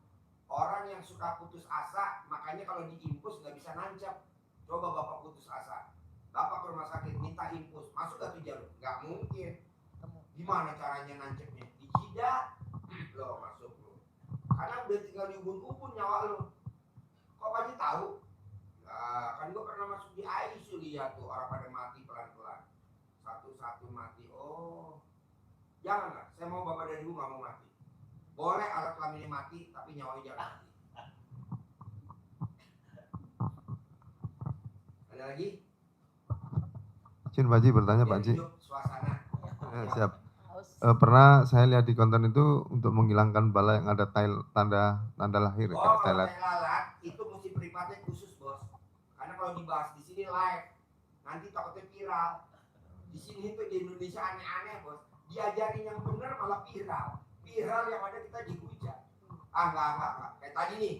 Orang yang suka putus asa, makanya kalau diimpus nggak bisa nancap. Coba bapak putus asa. Bapak ke rumah sakit minta infus, masuk gak tuh jarum? Gak mungkin. Gimana caranya nancepnya? Di jidat, lo masuk lo. Karena udah tinggal di ubun-ubun nyawa lo. Kok Pak Haji tahu? Nah, kan gue pernah masuk di ICU, lihat tuh orang pada mati pelan-pelan. Satu-satu mati. Oh, janganlah. Saya mau bapak dan ibu gak mau mati. Boleh alat kelaminnya mati, tapi nyawanya jangan mati. Ada lagi? Izin Pak Haji bertanya Pak Haji. Siap. Pernah saya lihat di konten itu untuk menghilangkan bala yang ada tanda lahir ya, kalau kayak lalat itu mesti privatnya khusus bos. Karena kalau dibahas di sini live, nanti takutnya viral. Di sini itu di Indonesia aneh-aneh bos. Diajarin yang benar malah viral. Viral yang ada kita dihujat. Enggak. Kayak tadi nih.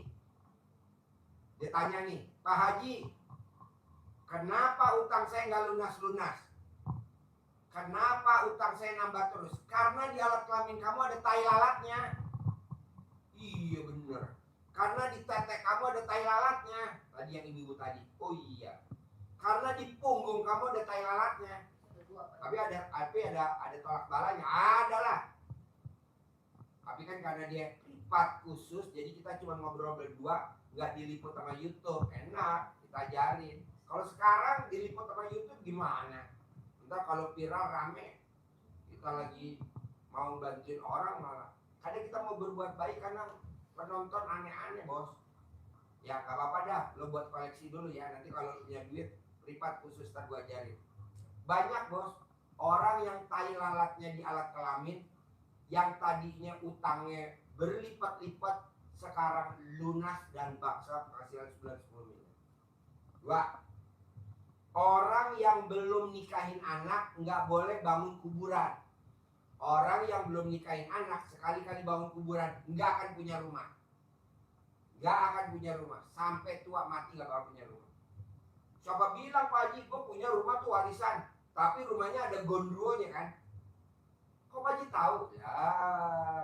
Dia tanya nih, Pak Haji, kenapa utang saya nggak lunas-lunas? Kenapa utang saya nambah terus? Karena di alat kelamin kamu ada tai lalatnya. Iya bener. Karena di tetek kamu ada tai lalatnya. Tadi yang ibu tadi. Oh iya. Karena di punggung kamu ada tai lalatnya. Tapi ada tolak balanya. Ada lah. Tapi kan karena dia privat khusus, jadi kita cuma ngobrol berdua, nggak diliput sama YouTube. Enak, kita ajarin. Kalau sekarang diliput sama YouTube gimana? Ntar kalau viral rame, kita lagi mau bantuin orang malah. Kadang kita mau berbuat baik karena penonton aneh-aneh bos. Ya gak apa-apa dah, lo buat koleksi dulu ya. Nanti kalau punya duit, privat khusus ntar gue ajarin. Banyak bos, orang yang tai lalatnya di alat kelamin, yang tadinya utangnya berlipat-lipat sekarang lunas dan paksa penghasilan sebulan 10 miliar. 2. Orang yang belum nikahin anak nggak boleh bangun kuburan. Orang yang belum nikahin anak sekali-kali bangun kuburan nggak akan punya rumah. Nggak akan punya rumah. Sampai tua mati nggak bakal punya rumah. Coba bilang Pak Haji, gue punya rumah tuh warisan. Tapi rumahnya ada gondronya kan. Kok Pak Haji tahu? Ya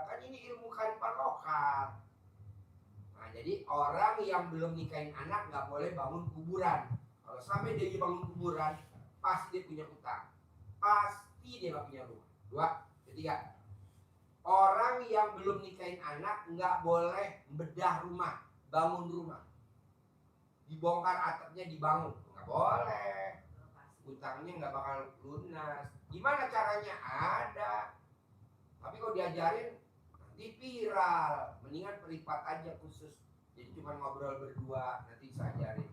kan ini ilmu kearifan lokal. Nah jadi orang yang belum nikahin anak nggak boleh bangun kuburan. Kalau sampai dia bangun kuburan, pasti dia punya utang. Pasti dia nggak punya rumah. 2. 3. Orang yang belum nikahin anak nggak boleh bedah rumah, bangun rumah. Dibongkar atapnya dibangun, nggak boleh. Utangnya nggak bakal lunas. Gimana caranya? Ada. Tapi kalau diajarin nanti viral. Mendingan peripat aja khusus. Jadi cuma ngobrol berdua, nanti bisa ajarin.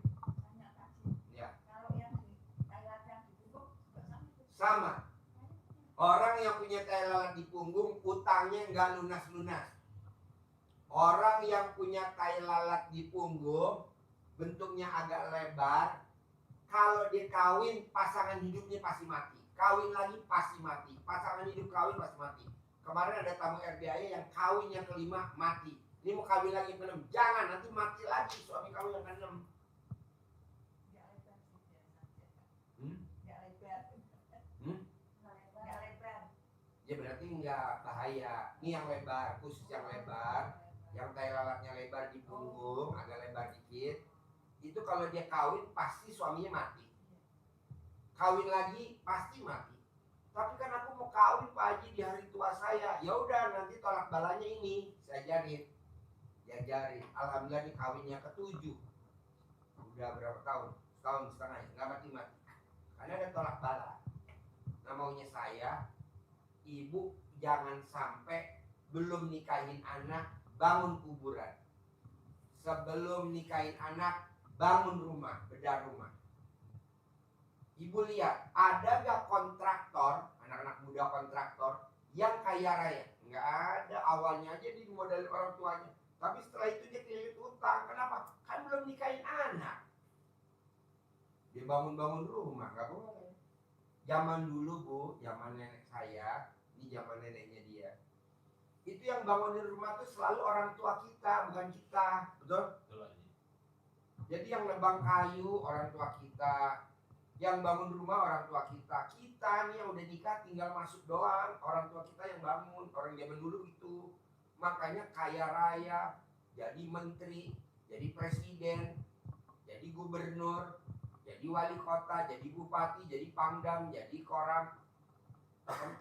Ya. Sama. Orang yang punya tai lalat di punggung, utangnya nggak lunas-lunas. Orang yang punya tai lalat di punggung, bentuknya agak lebar, kalau dia kawin, pasangan hidupnya pasti mati. Kawin lagi pasti mati. Pasangan hidup kawin pasti mati. Kemarin ada tamu RBI yang kawin yang kelima mati. Ini mau kawin lagi yang ke-6. Jangan, nanti mati lagi suami kamu yang ke-6. Ya berarti nggak bahaya. Ini yang lebar, khusus yang lebar, yang tai lalatnya lebar di punggung, agak lebar dikit. Itu kalau dia kawin pasti suaminya mati. Kawin lagi pasti mati. Tapi kan aku mau kawin Pak Haji di hari tua saya. Ya udah nanti tolak balanya ini saya ajarin. Diajarin. Alhamdulillah di kawinnya ke-7. Udah berapa tahun? Setahun setengah ya, nggak mati-mati. Karena ada tolak bala. Nah maunya saya, ibu jangan sampai belum nikahin anak bangun kuburan. Sebelum nikahin anak bangun rumah, bedah rumah. Ibu lihat, ada gak kontraktor, anak-anak muda kontraktor yang kaya raya? Nggak ada, awalnya aja dimodalin orang tuanya. Tapi setelah itu dia kredit utang. Kenapa? Kan belum nikahin anak. Dia bangun-bangun rumah, nggak boleh. Zaman dulu Bu, zaman nenek saya, ini zaman neneknya dia. Itu yang bangunin rumah tuh selalu orang tua kita, bukan kita. Betul? Jadi yang nebang kayu orang tua kita, yang bangun rumah orang tua kita. Kita nih yang udah nikah tinggal masuk doang. Orang tua kita yang bangun. Orang zaman dulu itu. Makanya kaya raya, jadi menteri, jadi presiden, jadi gubernur, jadi wali kota, jadi bupati, jadi pangdam, jadi koram.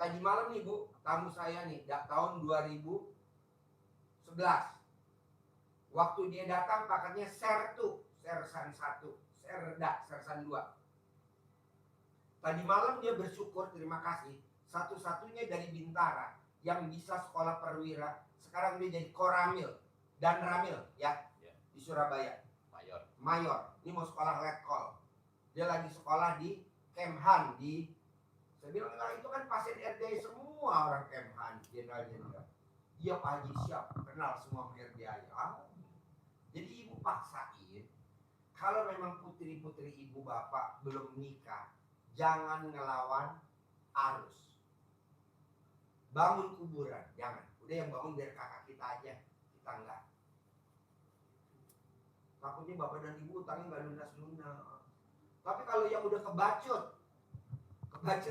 Tadi malam nih Bu, tamu saya nih, tahun 2011. Waktu dia datang paketnya Sertu, Sersan 1, Serda, Sersan 2. Tadi malam dia bersyukur, terima kasih, satu-satunya dari Bintara yang bisa sekolah perwira. Sekarang dia jadi koramil dan ramil ya, di Surabaya. Mayor. Ini mau sekolah letkol. Dia lagi sekolah di Kemhan di. Saya bilang itu kan pasien RDI semua orang Kemhan, jenderal-jenderal. Iya Pak Haji siap, kenal semua RDI. Jadi ibu paksain, kalau memang putri-putri ibu bapak belum nikah, jangan ngelawan arus. Bangun kuburan, jangan. Udah yang bangun biar kakak kita aja, kita enggak. Takutnya bapak dan ibu utangnya nggak lunas-lunas. Tapi kalau yang udah kebacut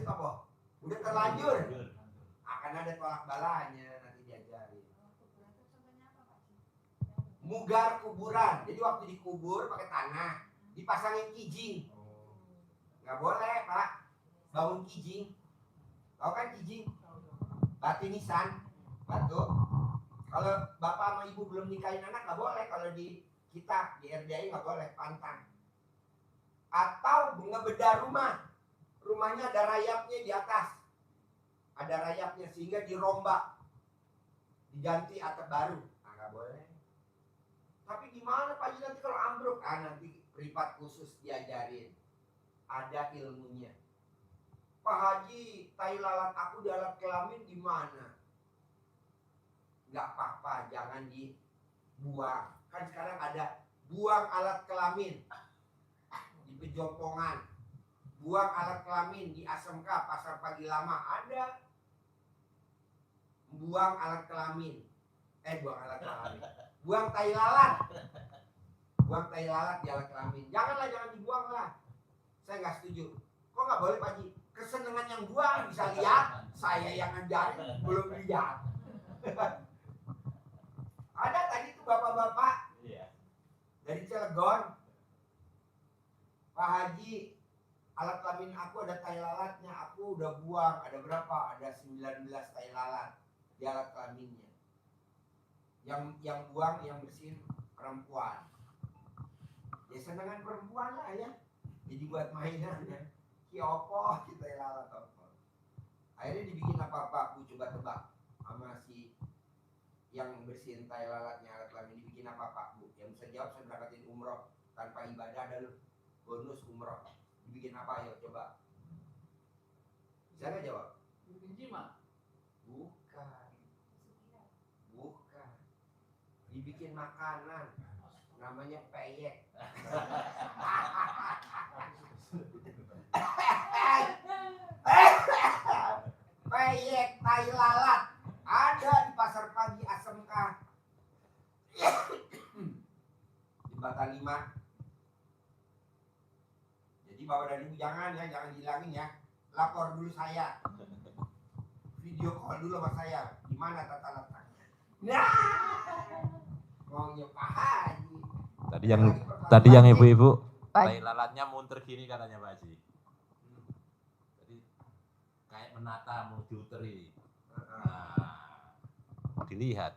apa? Udah terlanjur, akan ada tolak balanya nanti diajarin. Mugar kuburan, jadi waktu dikubur pakai tanah, dipasangin kijing. Nggak boleh Pak, bangun kijing. Tahu kan kijing? Batu nisan, batu. Kalau bapak sama ibu belum nikahin anak nggak boleh. Kalau di kita di RDI nggak boleh, pantang. Atau ngebedah rumah, rumahnya ada rayapnya di atas, ada rayapnya sehingga dirombak, diganti atap baru, nggak boleh. Tapi gimana Pak Haji nanti kalau ambruk? Nanti privat khusus diajarin, ada ilmunya. Pak Haji, tai lalat aku di alat kelamin gimana? Nggak apa-apa, jangan buang. Kan sekarang ada buang alat kelamin di Pejompongan, buang alat kelamin di ASMK Pasar Pagi Lama ada. Buang alat kelamin, buang tai lalat, buang tai lalat di alat kelamin. Jangan dibuang lah. Saya nggak setuju. Kok nggak boleh Pak Haji? Kesenangan yang buang bisa lihat, saya yang ngajarin belum lihat. Ada tadi tuh bapak-bapak dari Cilegon, Pak Haji, alat kelamin aku ada tai lalatnya, aku udah buang. Ada berapa? Ada 19 tai lalat di alat kelaminnya. Yang buang, yang bersihin perempuan. Ya senangan perempuan lah ya. Jadi buat mainan ya. Kiopo kita lalat apa. Akhirnya dibikin apa-apa, aku coba tebak sama si yang bersihin tai lalatnya alat kelamin, dibikin apa-apa Bu? Yang bisa jawab saya berangkatin umroh tanpa ibadah ada bonus umroh. Dibikin apa ayo coba? Bisa nggak jawab? Bikin jimat. Bukan. Dibikin makanan. Namanya peyek. Peyek tai lalat ada di Pasar Pagi ASMK di Bata 5. Jadi Bapak dan Ibu jangan hilangin ya. Lapor dulu saya. Video call dulu sama saya. Gimana tata letaknya? Nah, maunya Pak Haji. Tadi yang ibu-ibu tai lalatnya munter gini katanya Pak Haji. Jadi kayak menata mau diuteri. Nah, dilihat.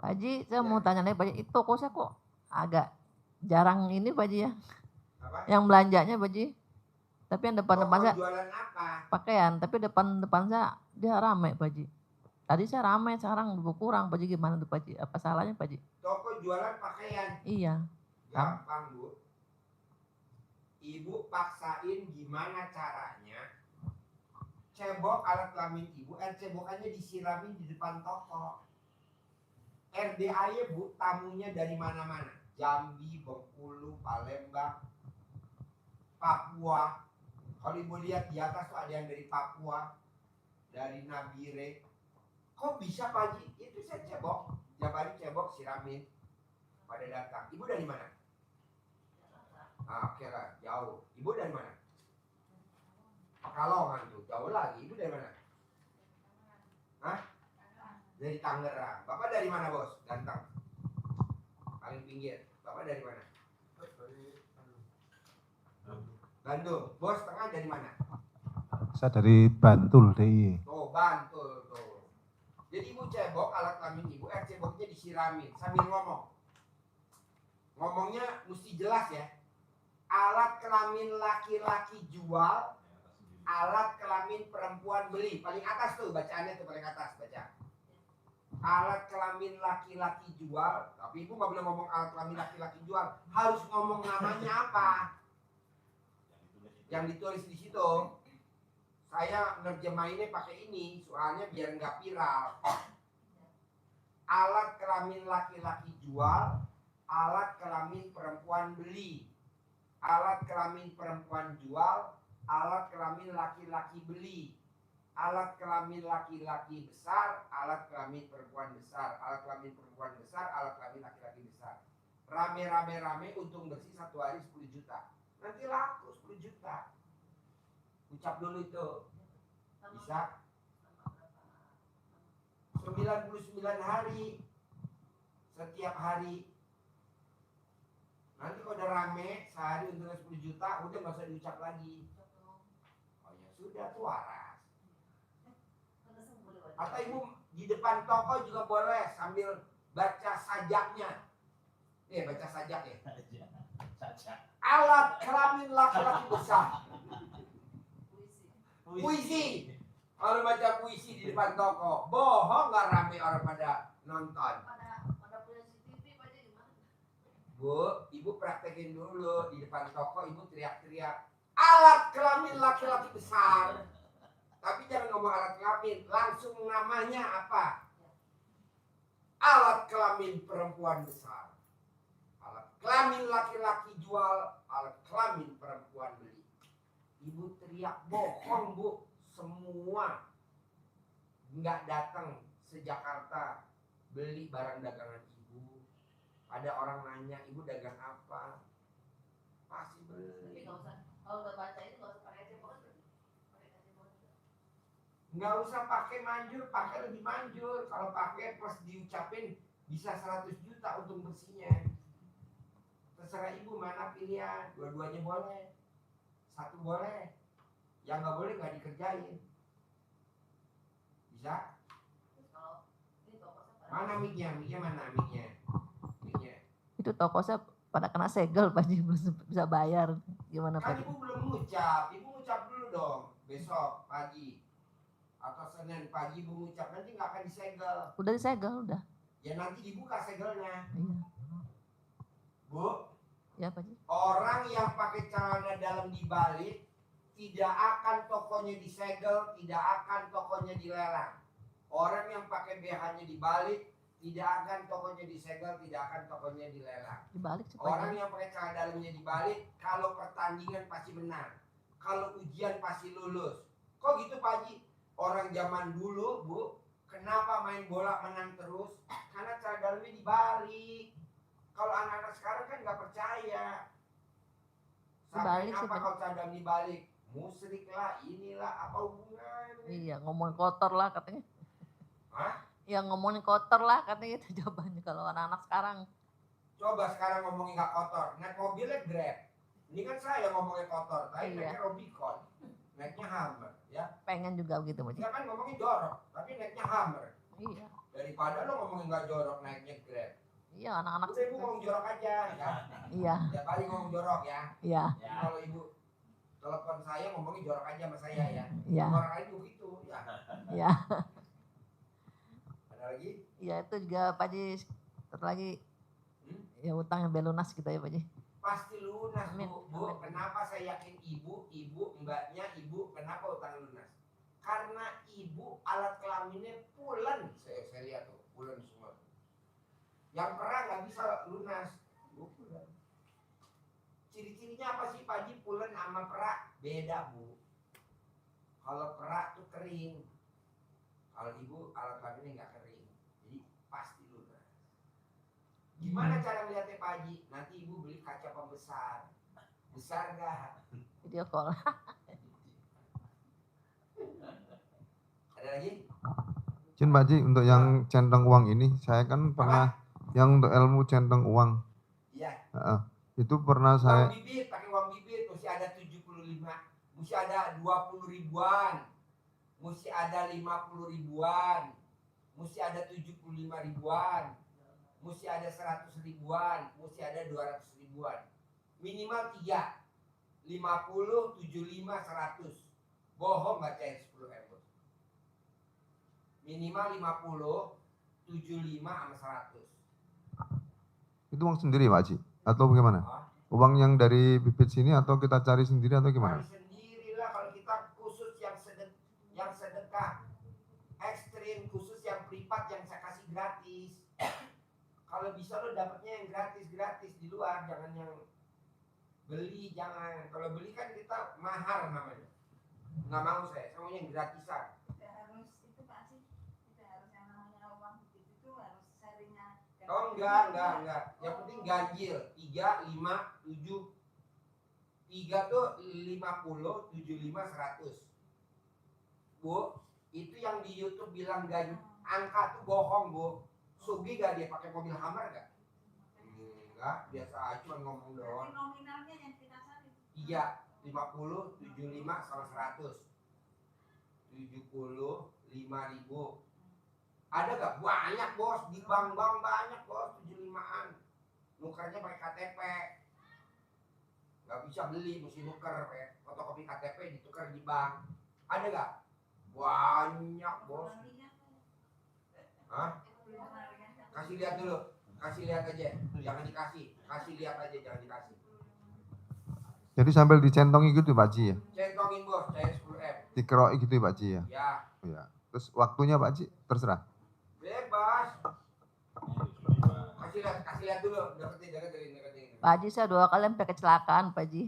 Pak Haji, saya mau tanya nih Pak Haji, itu toko saya kok agak jarang ini Pak Haji ya? Apa? Yang belanjanya Pak Haji. Tapi yang depan-depan saya jualan apa? pakaian, tapi depan saya dia rame Pak Haji. Tadi saya rame, sekarang berkurang Pak Haji, gimana tuh Pak Haji? Apa salahnya Pak Haji? Toko jualan pakaian. Iya. Gampang Bu. Ibu paksain gimana caranya cebok alat kelamin ibu, air cebokannya disiramin di depan toko. RDA Bu, tamunya dari mana-mana. Jambi, Bengkulu, Palembang, Papua. Kalau ibu lihat di atas tuh ada yang dari Papua, dari Nabire. Kok bisa Pak Haji? Itu saya cebok. Tiap hari cebok, siramin. Pada datang. Ibu dari mana? Oke lah, jauh. Ibu dari mana? Pekalongan tuh, jauh lagi. Ibu dari mana? Hah? Dari Tangerang. Bapak dari mana bos? Ganteng. Paling pinggir. Bapak dari mana? Bandung. Bos tengah dari mana? Saya dari Bantul DI. Oh, Bantul tuh. Jadi ibu cebok alat kelamin ibu, air ceboknya disiramin sambil ngomong. Ngomongnya mesti jelas ya. Alat kelamin laki-laki jual, alat kelamin perempuan beli. Paling atas tuh bacaannya tuh paling atas baca. Alat kelamin laki-laki jual, tapi ibu nggak boleh ngomong alat kelamin laki-laki jual, harus ngomong namanya apa. Yang ditulis di situ. Saya nerjemahinnya pakai ini, soalnya biar nggak viral. Alat kelamin laki-laki jual, alat kelamin perempuan beli. Alat kelamin perempuan jual, alat kelamin laki-laki beli. Alat kelamin laki-laki besar, alat kelamin perempuan besar. Alat kelamin perempuan besar, alat kelamin laki-laki besar. Rame-rame untung bersih satu hari 10 juta. Nanti laku 10 juta. Ucap dulu itu. Bisa 99 hari. Setiap hari. Nanti kalau udah rame sehari untungnya 10 juta, udah gak usah diucap lagi. Oh ya sudah tuh waras. Atau ibu di depan toko juga boleh sambil baca sajaknya. Baca sajak ya. Alat kelamin laki-laki besar. Puisi. Kalau baca puisi di depan toko, bohong nggak rame orang pada nonton. Bu, ibu praktekin dulu di depan toko, ibu teriak-teriak alat kelamin laki-laki besar. Tapi jangan ngomong alat kelamin, langsung namanya apa? alat kelamin perempuan besar. Alat kelamin laki-laki jual, alat kelamin perempuan beli. Ibu teriak, bohong Bu, semua nggak datang se-Jakarta beli barang dagangan ibu. Ada orang nanya, ibu dagang apa? Pasti beli. Kalau udah baca itu nggak usah pakai cebol. Nggak usah pakai manjur, pakai lebih manjur. Kalau pakai pas diucapin bisa 100 juta untung bersihnya. Terserah ibu mana pilihan, dua-duanya boleh. Satu boleh, yang nggak boleh nggak dikerjain. Bisa? Mana mic-nya? Mic-nya mana mic-nya? Mic-nya. Itu toko saya pada kena segel Pak Haji, belum bisa bayar. Gimana Kan Pak Haji? ibu belum ngucap, ibu ngucap dulu dong. Besok pagi atau Senin pagi ibu ngucap, nanti nggak akan disegel. Udah disegel, udah. Ya nanti dibuka segelnya. Iya. Bu, Ya Pak Haji. orang yang pakai celana dalam dibalik tidak akan tokonya disegel, tidak akan tokonya dilelang. Orang yang pakai BH-nya dibalik tidak akan tokonya disegel, tidak akan tokonya dilelang. Dibalik sih Pak Orang Haji. yang pakai celana dalamnya dibalik, kalau pertandingan pasti menang, kalau ujian pasti lulus. Kok gitu Pak Haji? Orang zaman dulu Bu, kenapa main bola menang terus? Karena celana dalamnya dibalik. Kalau anak-anak sekarang kan nggak percaya. Sampai Dibalik sih, apa Pak. kalau celana dalam dibalik? Musrik lah, inilah, apa hubungannya? Iya, ngomongin kotor lah katanya. Hah? Ya ngomongin kotor lah katanya itu jawabannya kalau anak-anak sekarang. Coba sekarang ngomongin nggak kotor, naik mobilnya Grab. Ini kan saya ngomongnya kotor, tapi Iya. naiknya Rubicon, naiknya Hummer, ya. Pengen juga begitu Pak Haji. Kita kan ngomongin jorok, tapi naiknya Hummer. Iya. Daripada lo ngomongin nggak jorok, naiknya Grab. Iya, anak-anak. Udah ibu ngomong jorok aja, ya. Iya, Ya paling ngomong jorok ya. iya, Jadi kalau ibu telepon saya ngomongin jorok aja sama saya ya. iya, Orang lain begitu, ya. iya. Ada lagi? Iya itu juga Pak Haji. Satu lagi ya utang yang belum lunas gitu ya Pak Haji. Pasti lunas Amin, Bu. amin. Kenapa saya yakin ibu, mbaknya ibu, kenapa utang lunas? Karena ibu alat kelaminnya pulen. Saya lihat tuh, pulen semua. Yang perah nggak bisa lunas. Bu, pulen. Ciri-cirinya apa sih Pak Haji? Pulen sama perah beda Bu. Kalau perah tuh kering. Kalau ibu alat kelaminnya nggak kering. Jadi pasti lunas. Gimana cara melihatnya Pak Haji? Nanti ibu beli kaca pembesar. Besar nggak? Video call. Ada lagi? Izin Pak Haji, untuk yang centang uang ini, saya kan pernah, yang untuk ilmu centang uang, Iya. itu pernah saya, Uang bibit, pakai uang bibit, mesti ada 75, mesti ada 20 ribuan, mesti ada 50 ribuan, mesti ada 75 ribuan, mesti ada 100 ribuan, mesti ada 200 ribuan. Minimal 3, 50, 75, 100. Bohong nggak cair 10 ribu. Minimal 50, 75 sama 100. itu uang sendiri Pak Haji? Atau bagaimana? Uang yang dari bibit sini atau kita cari sendiri atau gimana? Cari sendirilah kalau kita khusus yang sedekah ekstrim, khusus yang privat yang saya kasih gratis. Kalau bisa lo dapatnya yang gratis di luar, jangan yang beli, jangan. Kalau beli kan kita mahar namanya. Nggak mau saya maunya yang gratisan. Tidak harus itu Pak Haji, tidak harus yang namanya uang begitu itu harus sharingnya. Oh enggak. Yang penting ganjil 3, 5, 7. 3 tuh 50, 75, 100. Bu, itu yang di YouTube bilang angka tuh bohong Bu. Sugi gak dia pakai mobil Hummer gak? Enggak, biasa aja cuma ngomong doang. Berarti nominalnya yang kita cari. Iya, 50, 75 sama 100. 75 ribu. Ada gak? Banyak bos, di bank-bank banyak bos, 75-an. Nukernya pakai KTP. Gak bisa beli, mesti nuker pakai fotokopi KTP ditukar di bank. Ada gak? Banyak bos. Hah? Kasih lihat dulu, kasih lihat aja, jangan dikasih. Kasih lihat aja, jangan dikasih. Jadi sambil dicentongi gitu Pak Haji ya? Centongin bos, cair 10M. Dikeroi gitu Pak Haji ya? Ya, Ya. Terus waktunya Pak Haji terserah. bebas. Kasih lihat dulu, deketin. Pak Haji saya 2 kali sampai kecelakaan Pak Haji.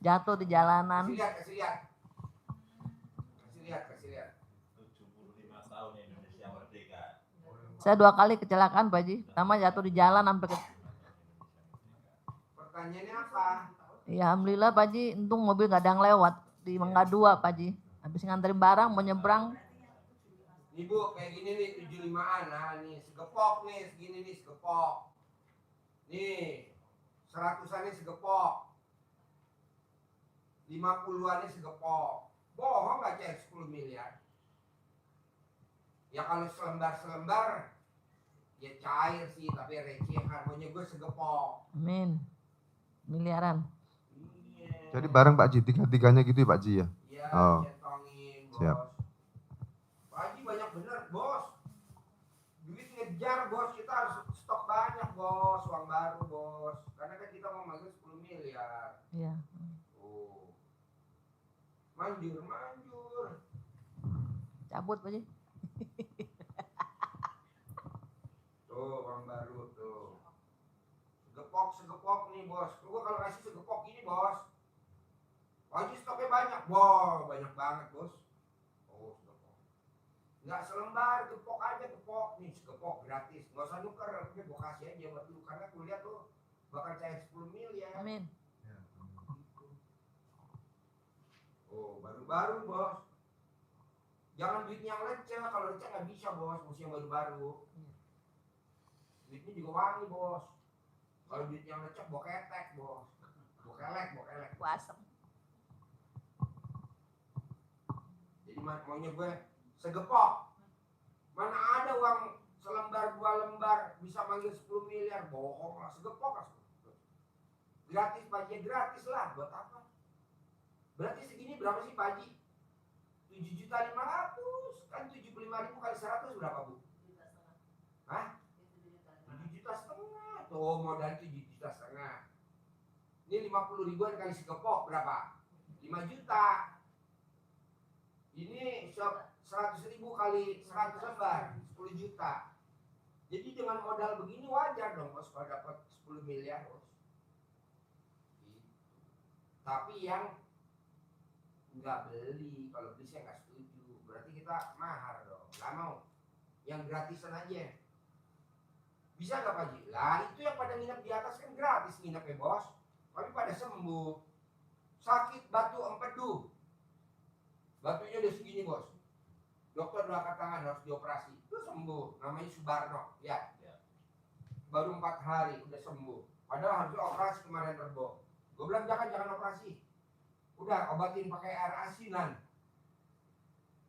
Jatuh di jalanan. Kasih lihat. 75 tahun Indonesia merdeka. Saya 2 kali kecelakaan Pak Haji. Pertama jatuh di jalan sampai Pertanyaannya apa? Ya alhamdulillah Pak Haji, untung mobil gak ada yang lewat di Mangga 2 Pak Haji. Habis nganterin barang mau nyebrang. Ibu kayak gini nih 75-an, nah nih segepok nih segini nih segepok. Nih 100-an nih segepok. 50-an nih segepok. Bohong gak cek 10 miliar. Ya kalau selembar ya cair sih tapi recehan. Maunya gue segepok. Amin. Miliaran. Iya. Jadi bareng Pak Haji, 3-3-nya gitu ya Pak Haji ya? Iya, Oh. centongin bos. Siap. Pak Haji banyak bener bos. Duit ngejar bos, kita harus stok banyak bos, uang baru bos. Karena kan kita mau manggil 10 miliar. Iya. Oh. Manjur. Cabut Pak Haji. Tuh uang baru tuh. Segepok nih bos. Gua kalau kasih segepok ini bos. Pak Haji stoknya banyak. Wow, banyak banget bos. Oh, segepok. Nggak selembar, gepok aja gepok. Nih segepok gratis. Nggak usah nuker, udah gua kasih aja buat lu. Karena kuliah tuh bakal cair 10 miliar. Amin. Oh, baru-baru bos. Jangan duitnya yang leceh. Kalau leceh nggak bisa bos, mesti yang baru-baru. Duitnya juga wangi bos. Kalau duitnya yang leceh, bawa ketek bos. Bawa kelek. Wasem. Jadi maunya gue segepok. Mana ada uang selembar 2 lembar bisa manggil 10 miliar. Bohong lah, segepok lah. Gratis Pak Haji, gratis lah. Buat apa? Berarti segini berapa sih Pak Haji? 7.500.000. Kan 75.000 kali 100 berapa Bu? Hah? 7,5 juta. Tuh modal 7,5 juta. Ini 50 ribuan kali segepok berapa? 5 juta. Ini 100.000 kali 100 lembar 10 juta. Jadi dengan modal begini wajar dong bos kalau dapat 10 miliar bos. Tapi yang nggak beli, kalau beli saya nggak setuju. Berarti kita mahar dong, nggak mau. Yang gratisan aja. Bisa nggak Pak Haji? Lah itu yang pada nginep di atas kan gratis nginepnya bos. Tapi pada sembuh. Sakit batu empedu. Batunya udah segini bos. Dokter udah angkat tangan harus dioperasi. Itu sembuh. Namanya Subarno. Ya. Baru 4 hari udah sembuh. Padahal harusnya operasi kemarin Rebo. Gue bilang jangan operasi. Udah obatin pakai air asinan.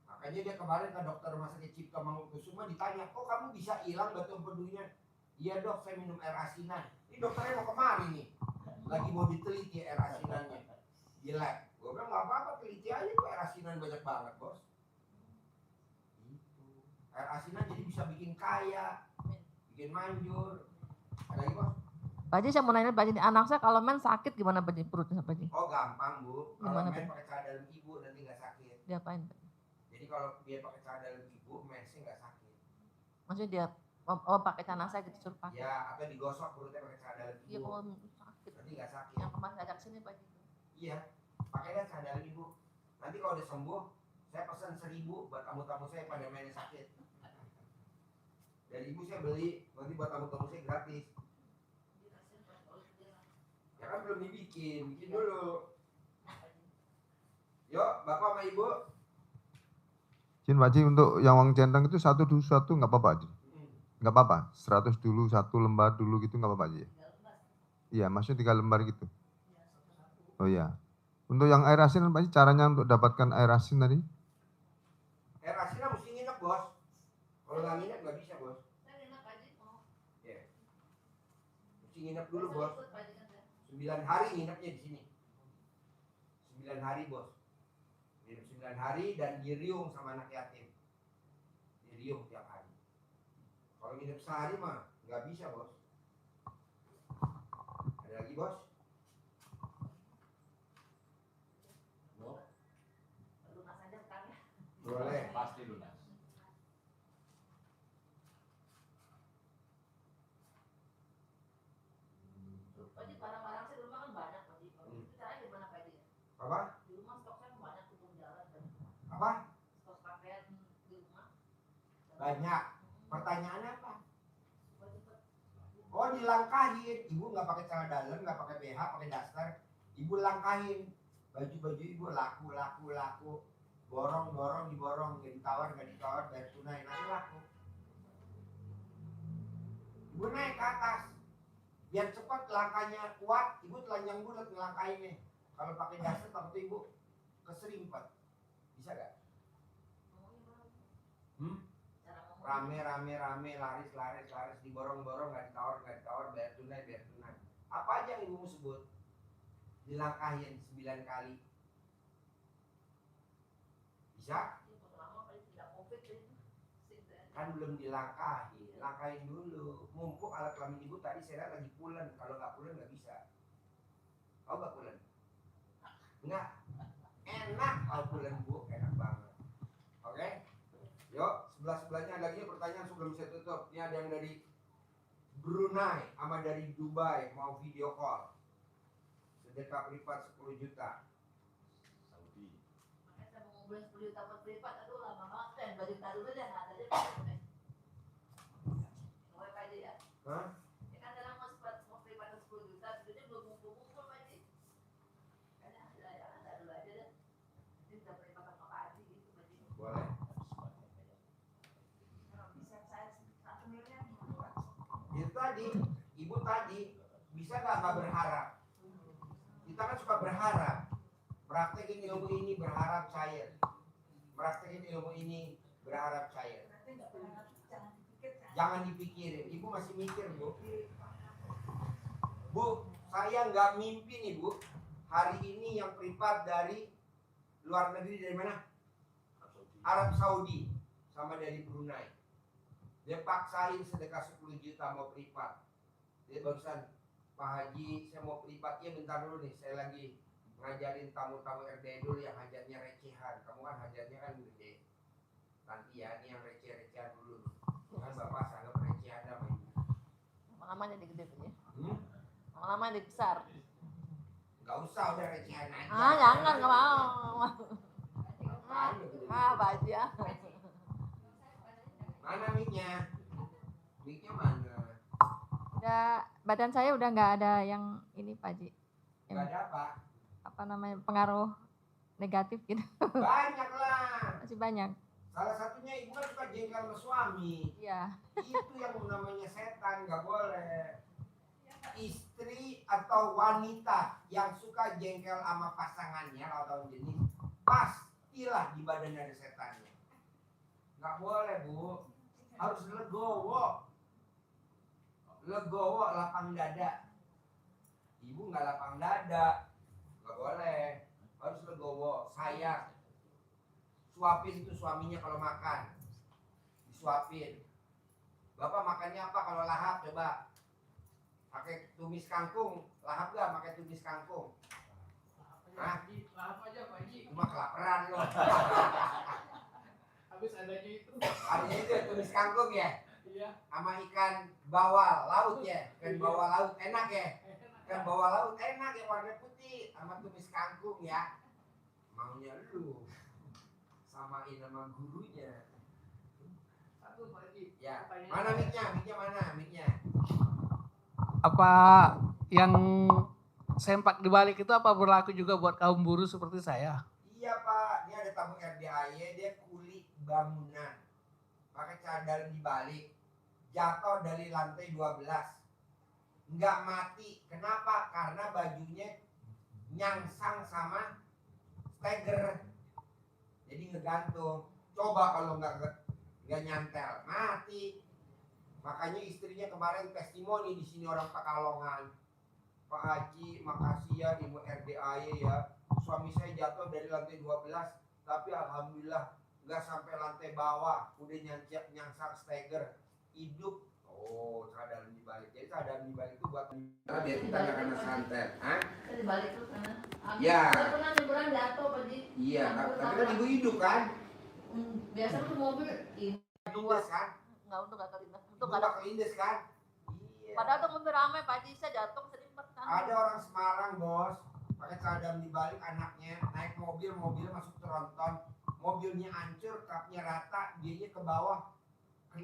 Makanya dia kemarin ke dokter rumah sakit Cipto Mangunkusumo ditanya, kok kamu bisa hilang batu empedunya? Iya dok, saya minum air asinan. Ini dokternya mau kemari nih. Lagi mau diteliti air asinannya. Di lab. Gue bilang gak apa-apa, teliti aja tuh air asinan banyak banget bos. Gitu. Air asinan jadi bisa bikin kaya, bikin manjur. Ada lagi bos? Pak Haji saya mau nanya Pak Haji, anak saya kalau main sakit gimana Pak Haji perutnya Pak Haji? Oh gampang Bu. Kalau Gimana, main Pak? pakai celana dalam ibu nanti gak sakit. Diapain Pak? Jadi kalau dia pakai celana dalam ibu, mensnya gak sakit. Maksudnya dia pakai celana saya gitu suruh pakai. Ya, atau digosok perutnya pakai celana dalam Iya ibu. kalau sakit. Nanti gak sakit. Yang kemarin ngajak sini Pak Haji. Iya, pakainya celana dalam ibu. Nanti kalau udah sembuh, saya pesan 1.000 buat tamu-tamu saya pada mainnya sakit. Dari ibu saya beli, nanti buat tamu-tamu saya gratis. Ya kan belum bikin dulu. Yuk, Bapak sama Ibu. Izin Pak Haji, untuk yang uang centang itu satu nggak apa-apa Haji? Nggak apa-apa? 100 dulu, 1 lembar dulu gitu nggak apa-apa Haji? Iya, maksudnya 3 lembar gitu? Oh iya. Untuk yang air asin Pak Haji, caranya untuk dapatkan air asin tadi? Air asinnya mesti nginep bos. Kalau nggak nginep nggak bisa bos. Ya. Mesti nginep dulu bos. 9 hari nginepnya di sini. 9 hari bos. Nginep 9 hari dan diriung sama anak yatim. Diriung tiap hari. Kalau nginep sehari mah nggak bisa bos. Ada lagi bos? Boleh. Pasti lunas. Apa? Di rumah stok saya banyak tuh jalan. Apa? Stok pakaian di rumah. Banyak. Pertanyaannya apa? Oh, dilangkahin. Ibu nggak pakai celana dalam, nggak pakai BH, pakai daster. Ibu langkahin. Baju-baju ibu laku. Borong, diborong. Nggak ditawar, bayar tunai. Nanti laku. Ibu naik ke atas. Biar cepat langkahnya kuat, ibu telanjang bulat ngelangkahinnya. Kalau pakai daster takut ibu keserimpet. Bisa gak? Rame, laris, diborong, nggak ditawar, bayar tunai. Apa aja yang ibu sebut? Dilangkahin 9 kali. Bisa? Kan belum dilangkahin, langkahin dulu. Mumpung alat kelamin ibu tadi saya lagi pulen, kalau nggak pulen nggak bisa. Kau nggak pulen? Nggak. Enak kalau pulen bu, enak banget. Oke? Yuk, sebelahnya ada lagi pertanyaan sebelum saya tutup. Ini ada yang dari Brunei sama dari Dubai mau video call. Sedekah privat 10 juta. Makanya saya mau ngumpulin 10 juta buat privat, aduh lama banget kan. Baju taruh aja nggak ada aja. Mau apa aja ya? Hah? Ya kan sekarang mau privat 10 juta, duitnya belum ngumpul Pak Haji. Ada dulu aja deh. Ini udah privat sama Pak Haji gitu Pak Haji. Boleh. Bisa saya 1 miliar. Itu tadi, ibu tadi bisa nggak berharap? Kita kan suka berharap. Praktekin ilmu ini berharap cair. Praktekin ilmu ini berharap cair. Jangan dipikirin. Ibu masih mikir bu. Bu, saya nggak mimpi nih bu. Hari ini yang privat dari luar negeri dari mana? Arab Saudi sama dari Brunei. Dia paksain sedekah 10 juta mau privat. Dia barusan, Pak Haji saya mau privat, ya bentar dulu nih, saya lagi ngajarin tamu-tamu RD dulu yang hajatnya recehan. Kamu kan hajatnya kan gede. Nanti ya, ini yang receh-recehan dulu. Kan bapak sangat recehan sama ibu. Lama-lama jadi gede tuh ya. Lama-lama jadi besar. Gak usah, udah recehan aja. Jangan, nggak mau. Pak Haji ya. Mana mic-nya? Mic-nya mana? Udah, badan saya udah nggak ada yang ini Pak Haji. Gak ada apa? Apa namanya, pengaruh negatif gitu. Banyak lah. Masih banyak. Salah satunya ibu kan suka jengkel sama suami. Iya. Itu yang namanya setan, gak boleh. Istri atau wanita yang suka jengkel sama pasangannya atau jenis, pastilah di badannya ada setannya. Gak boleh bu, harus legowo. Legowo, lapang dada. Ibu gak lapang dada, gak boleh. Harus legowo, sayang. Suapin itu suaminya kalau makan, disuapin. Bapak makannya apa kalau lahap? Coba pakai tumis kangkung, lahap gak pakai tumis kangkung? Hah? Lahap aja Pak Haji. Cuma kelaparan loh. Habis adanya itu. Ada itu tumis kangkung ya, Iya. sama ikan bawal laut ya, ikan bawal laut enak ya, ikan bawal laut enak ya warna putih, sama tumis kangkung ya. Maunya lu samain sama gurunya. Satu Pak Haji. Ya, mana mic-nya? Mic-nya mana? Mic-nya. Apa yang sempak dibalik itu apa berlaku juga buat kaum buruh seperti saya? Iya Pak, ini ada tamu RDAY, dia kuli bangunan, pakai cadar dibalik, jatuh dari lantai 12, nggak mati. Kenapa? Karena bajunya nyangsang sama steger, jadi ngegantung. Coba kalau nggak nyantel, mati. Makanya istrinya kemarin testimoni di sini orang Pekalongan. Pak Haji, makasih ya Ibu RDAY ya. Suami saya jatuh dari lantai 12, tapi alhamdulillah nggak sampai lantai bawah, udah nyangsang steger, hidup. Oh, cadar dibalik. Jadi cadar dibalik itu buat biar kita nggak kena santet. Hah? Saya dibalik tuh sana. Ya. Saya pernah liburan jatuh Pak Haji. Iya, tapi kan ibu hidup kan? Biasa tuh mobil ini Kelindes kan? nggak untuk nggak kelindes, Ibu untuk nggak ada. nggak kelindes kan? Iya. Padahal tuh mobil ramai Pak Haji, saya jatuh sering kan. Ada orang Semarang bos, pakai cadar dibalik anaknya,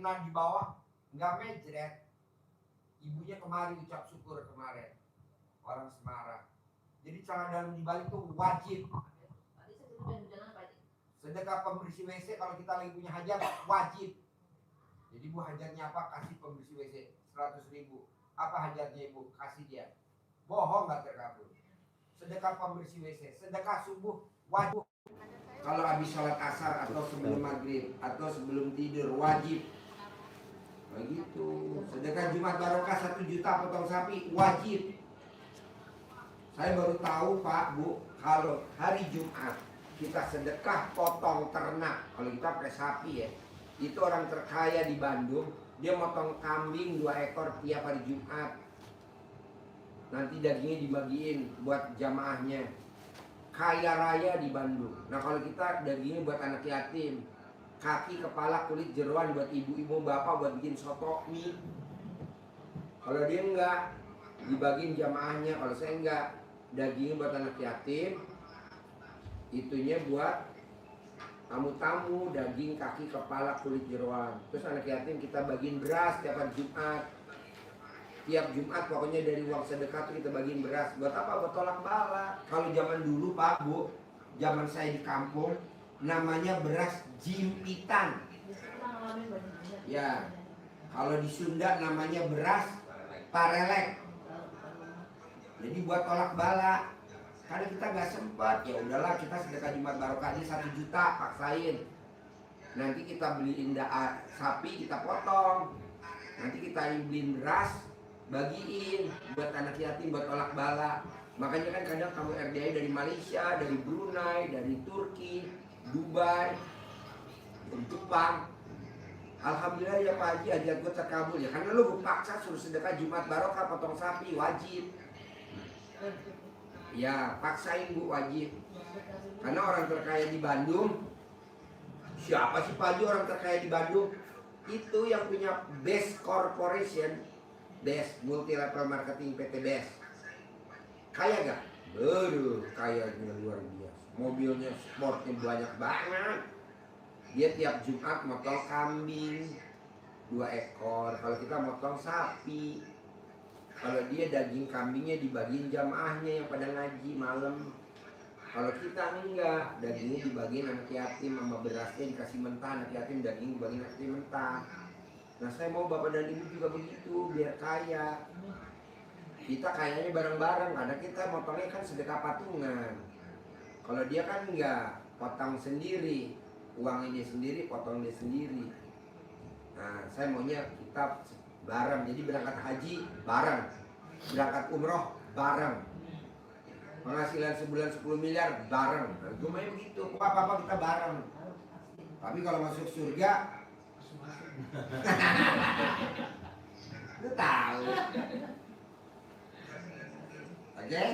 kena di bawah nggak mejret. Ibunya kemari ucap syukur kemarin, orang Semarang. Jadi celana dalam dibalik itu wajib. Sedekah pembersih WC kalau kita lagi punya hajat wajib. Jadi bu hajatnya apa? Kasih pembersih WC 100.000. Apa hajatnya ibu? Kasih dia. Bohong nggak terkabul. Sedekah pembersih WC, sedekah subuh wajib. Kalau habis sholat asar atau sebelum maghrib atau sebelum tidur wajib. Begitu. Sedekah Jumat Barokah 1 juta potong sapi wajib. Saya baru tahu Pak Bu, kalau hari Jumat kita sedekah potong ternak, kalau kita pakai sapi ya, itu orang terkaya di Bandung, dia motong kambing 2 ekor tiap hari Jumat. Nanti dagingnya dibagiin buat jamaahnya. Kaya raya di Bandung. Nah kalau kita dagingnya buat anak yatim, kaki, kepala, kulit, jeroan buat ibu-ibu, bapak buat bikin soto mie. Kalau dia enggak, dibagiin jamaahnya. Kalau saya enggak, dagingnya buat anak yatim, itunya buat tamu-tamu, daging, kaki, kepala, kulit, jeroan. Terus anak yatim kita bagiin beras tiap hari Jumat. Tiap Jumat pokoknya dari uang sedekah tuh kita bagiin beras. Buat apa? Buat tolak bala. Kalau zaman dulu Pak Bu, zaman saya di kampung, namanya beras jimpitan. Ya, kalau di Sunda namanya beras parelek. Jadi buat tolak bala. Karena kita nggak sempat, ya udahlah kita sedekah Jumat Barokah aja 1 juta, paksain. Nanti kita beliin sapi, kita potong. Nanti kita beliin beras, bagiin buat anak yatim, buat tolak bala. Makanya kan kadang kamu RDI dari Malaysia, dari Brunei, dari Turki, Dubai, dari Jepang. Alhamdulillah ya Pak Haji, hajat gue terkabul ya. Karena lu gue paksa suruh sedekah Jumat Barokah potong sapi, wajib. Ya paksain Bu, wajib. Karena orang terkaya di Bandung, siapa sih Pak Haji orang terkaya di Bandung? Itu yang punya Best Corporation, Best Multi Level Marketing PT Best. Kaya gak? Aduh, kayanya luar biasa. Mobilnya sportnya banyak banget. Dia tiap Jumat motong kambing 2 ekor. Kalau kita motong sapi. Kalau dia daging kambingnya dibagiin jamaahnya yang pada ngaji malam. Kalau kita enggak, dagingnya dibagiin anak yatim, sama berasnya dikasih mentah, anak yatim daging dibagiin anak yatim mentah. Nah saya mau bapak dan ibu juga begitu, biar kaya. Kita kayaknya bareng-bareng, karena kita motongnya kan sedekah patungan. Kalau dia kan enggak, potong sendiri, uangnya dia sendiri, potong dia sendiri. Nah saya maunya kita bareng, jadi berangkat haji bareng, berangkat umroh bareng, penghasilan sebulan 10 miliar bareng. Nah, gue maunya begitu, apa-apa kita bareng. Tapi kalau masuk surga, lu tahu. Oke?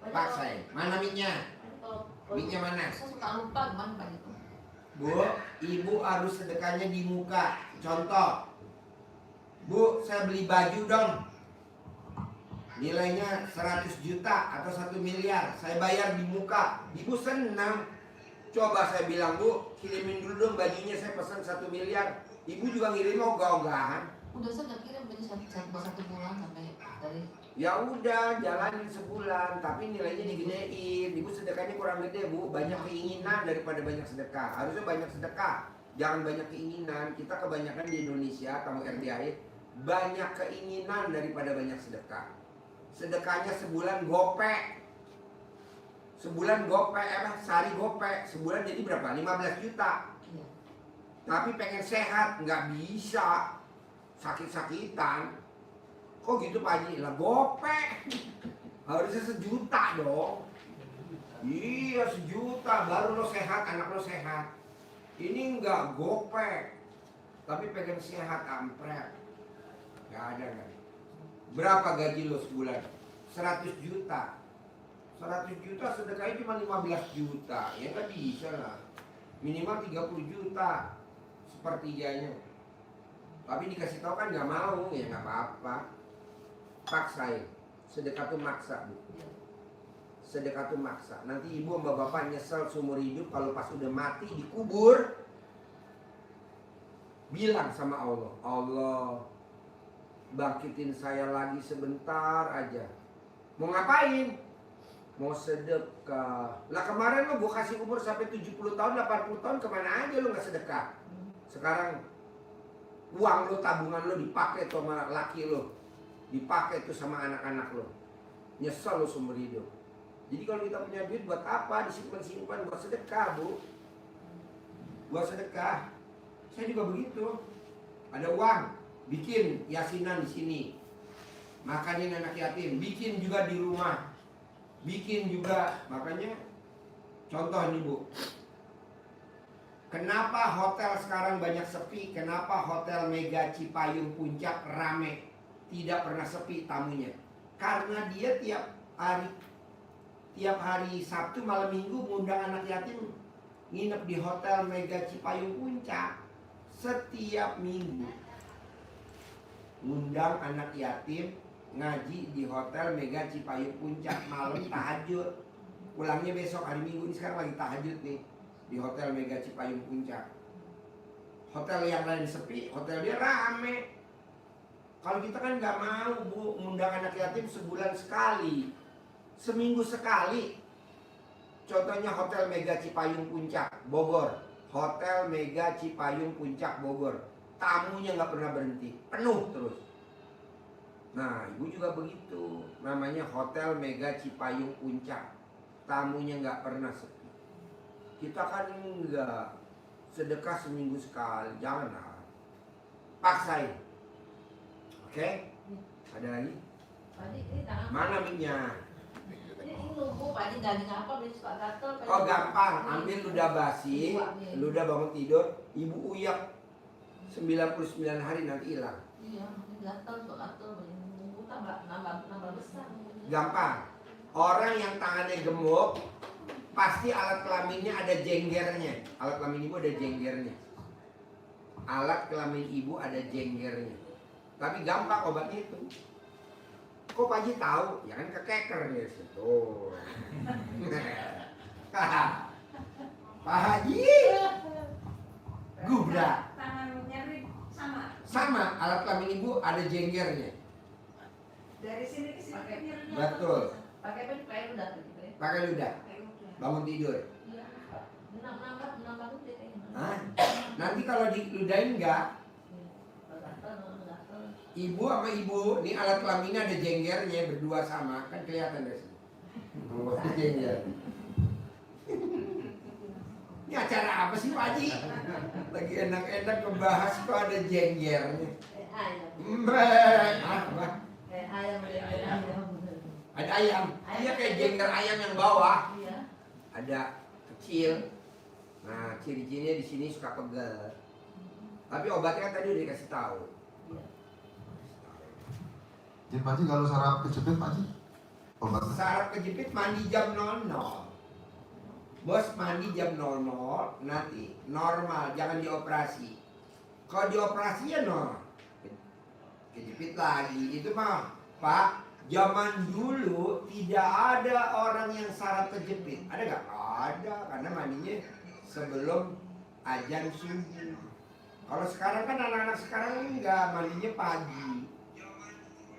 Paksa ya. Mana mic-nya? Mic-nya mana? Saya suka lupa gimana Pak itu. Bu, ibu harus sedekahnya di muka. Contoh, Bu, saya beli baju dong. Nilainya 100 juta atau 1 miliar. Saya bayar di muka. Ibu senang. Coba saya bilang, Bu, kirimin dulu dong bajunya, saya pesan 1 miliar. Ibu juga ngirim ogah-ogahan. Udah saya nggak kirim beli 1 bulan sampai dari. Ya udah, jalanin sebulan, tapi nilainya digedein. Ibu sedekahnya kurang gede Bu, banyak keinginan daripada banyak sedekah. Harusnya banyak sedekah, jangan banyak keinginan. Kita kebanyakan di Indonesia, tamu RDI, banyak keinginan daripada banyak sedekah. Sedekahnya sebulan gopek. Sebulan gopek, sehari gopek. Sebulan jadi berapa? 15 juta. Iya. Tapi pengen sehat, nggak bisa. Sakit-sakitan. Kok gitu Pak Haji? Lah gopek. Harusnya 1 juta dong. Iya 1 juta, baru lo sehat, anak lo sehat. Ini enggak gopek. Tapi pengen sehat, ampret. Gak ada kan? Berapa gaji lo sebulan? 100 juta. 100 juta sedekahnya cuma 15 juta. Ya kan bisa lah. Minimal 30 juta. Sepertiganya. Tapi dikasih tahu kan nggak mau, ya nggak apa-apa. Paksain. Sedekah tuh maksa Bu. Sedekah tuh maksa. Nanti ibu sama bapak nyesel seumur hidup kalau pas udah mati dikubur. Bilang sama Allah, Allah bangkitin saya lagi sebentar aja. Mau ngapain? Mau sedekah. Lah kemarin lo gue kasih umur sampai 70 tahun, 80 tahun, kemana aja lo gak sedekah? Sekarang uang lo, tabungan lo dipakai tuh sama laki lo, dipakai tuh sama anak-anak lo. Nyesel lo seumur hidup. Jadi kalau kita punya duit buat apa? Disimpan-simpan buat sedekah, Bu. Buat sedekah. Saya juga begitu. Ada uang, bikin yasinan di sini. Makanin anak yatim, bikin juga di rumah. Bikin juga, makanya contoh nih, Bu. Kenapa hotel sekarang banyak sepi? Kenapa hotel Mega Cipayung Puncak rame? Tidak pernah sepi tamunya. Karena dia tiap hari Sabtu malam Minggu ngundang anak yatim nginep di hotel Mega Cipayung Puncak. Setiap minggu ngundang anak yatim ngaji di hotel Mega Cipayung Puncak malam tahajud. Pulangnya besok hari Minggu, ini sekarang lagi tahajud nih di hotel Mega Cipayung Puncak. Hotel yang lain sepi, hotel dia rame. Kalau kita kan nggak mau, Bu, ngundang anak yatim sebulan sekali, seminggu sekali. Contohnya hotel Mega Cipayung Puncak Bogor, hotel Mega Cipayung Puncak Bogor, tamunya nggak pernah berhenti, penuh terus. Nah, Ibu juga begitu, namanya hotel Mega Cipayung Puncak, tamunya nggak pernah sepi. Kita kan enggak, sedekah seminggu sekali, janganlah, paksain. Oke? Ada lagi? Mana mic-nya? Ini nunggu Pak Haji garing apa beli suka gatel. Oh gampang, ambil ludah basi, ludah bangun tidur, Ibu uyak 99 hari nanti hilang. Iya, gatel suka gatel beli nunggu nambah besar. Gampang. Orang yang tangannya gemuk pasti alat kelaminnya ada jenggernya. Alat kelamin ibu ada jenggernya. Alat kelamin ibu ada jenggernya. Tapi gampang obatnya itu. Kok Pak Haji tahu? Ya kan kekeker ya situ. Pak Haji gubrak. Tangan nyeri sama. Sama, alat kelamin ibu ada jenggernya. Dari sini ke sini nyerinya. Betul. Pakai ludah gitu ya. Pakai ludah. Bangun tidur. Iya. Nambah gede kayaknya. Hah? Nanti kalau diludahin enggak, ibu sama ibu, nih alat kelaminnya ada jenggernya berdua sama, kan kelihatan dari sini. Oh, ada jengger. Ini acara apa sih Pak Haji? Lagi enak-enak ngebahas kok ada jenggernya. Apa? Ada ayam. Iya kayak jengger ayam yang bawah. Ada kecil. Nah, ciri-cirinya di sini suka pegel. Tapi obatnya kan tadi udah dikasih tahu. Jadi Pak Haji kalau saraf kejepit Pak Haji, obatnya? Saraf kejepit mandi jam 00. Bos mandi jam 00 nanti normal, jangan dioperasi. Kalau dioperasi ya kejepit lagi. Itu mah Pak, zaman dulu tidak ada orang yang saraf kejepit. Ada nggak? Ada, karena mandinya sebelum azan subuh. Kalau sekarang kan anak-anak sekarang enggak, mandinya pagi.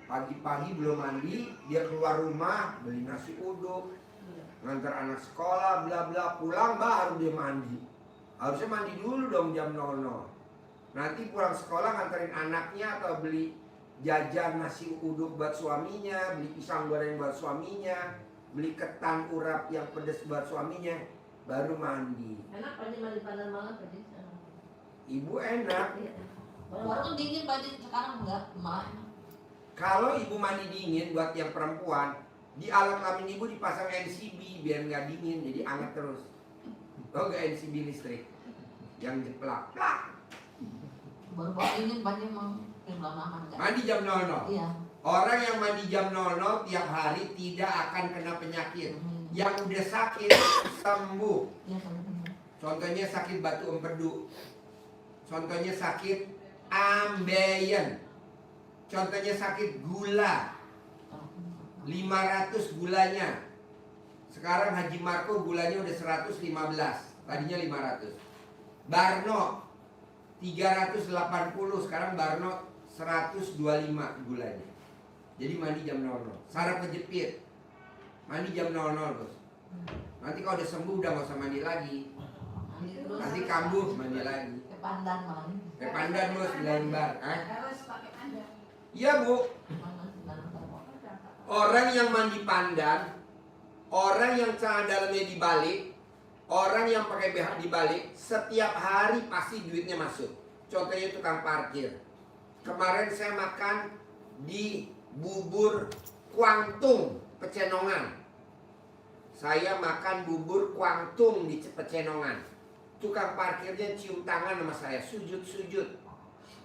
Pagi-pagi belum mandi, dia keluar rumah beli nasi uduk, ngantar anak sekolah, bla bla, pulang baru dia mandi. Harusnya mandi dulu dong jam 00. Nanti pulang sekolah nganterin anaknya atau beli jajan nasi uduk buat suaminya, beli pisang goreng buat suaminya, beli ketan urap yang pedas buat suaminya, baru mandi. Enak Pak Haji mandi pada malam Pak Haji. Ibu enak. Baru dingin Pak Haji, sekarang enggak, malah enak. Kalau ibu mandi dingin buat yang perempuan, di alat kelamin ibu dipasang NCB biar nggak dingin, jadi hangat terus. Tau nggak NCB listrik yang jeplak? Plak. Baru dingin Pak Haji mau belum lama enggak. Mandi jam 00. Iya. Orang yang mandi jam 00 tiap hari tidak akan kena penyakit. Yang udah sakit sembuh. Iya, Pak. Contohnya sakit batu empedu. Contohnya sakit ambeien. Contohnya sakit gula. 500 gulanya. Sekarang Haji Marco gulanya udah 115. Tadinya 500. Barno 380, sekarang Barno 125 gulanya. Jadi mandi jam 00. Sarap kejepit. Mandi jam 00, Bos. Nanti kalau udah sembuh udah nggak usah mandi lagi. Nanti kambuh mandi lagi. Ke pandan malam. Ke pandan, Bos, 9 lembar. Harus pakai pandan. Iya, Bu. Orang yang mandi pandan, orang yang celana dalamnya dibalik, orang yang pakai BH dibalik, setiap hari pasti duitnya masuk. Contohnya tukang parkir. Kemarin saya makan di bubur Kuangtung, Pecenongan. Saya makan bubur Kuangtung di Pecenongan. Tukang parkirnya cium tangan sama saya, sujud-sujud.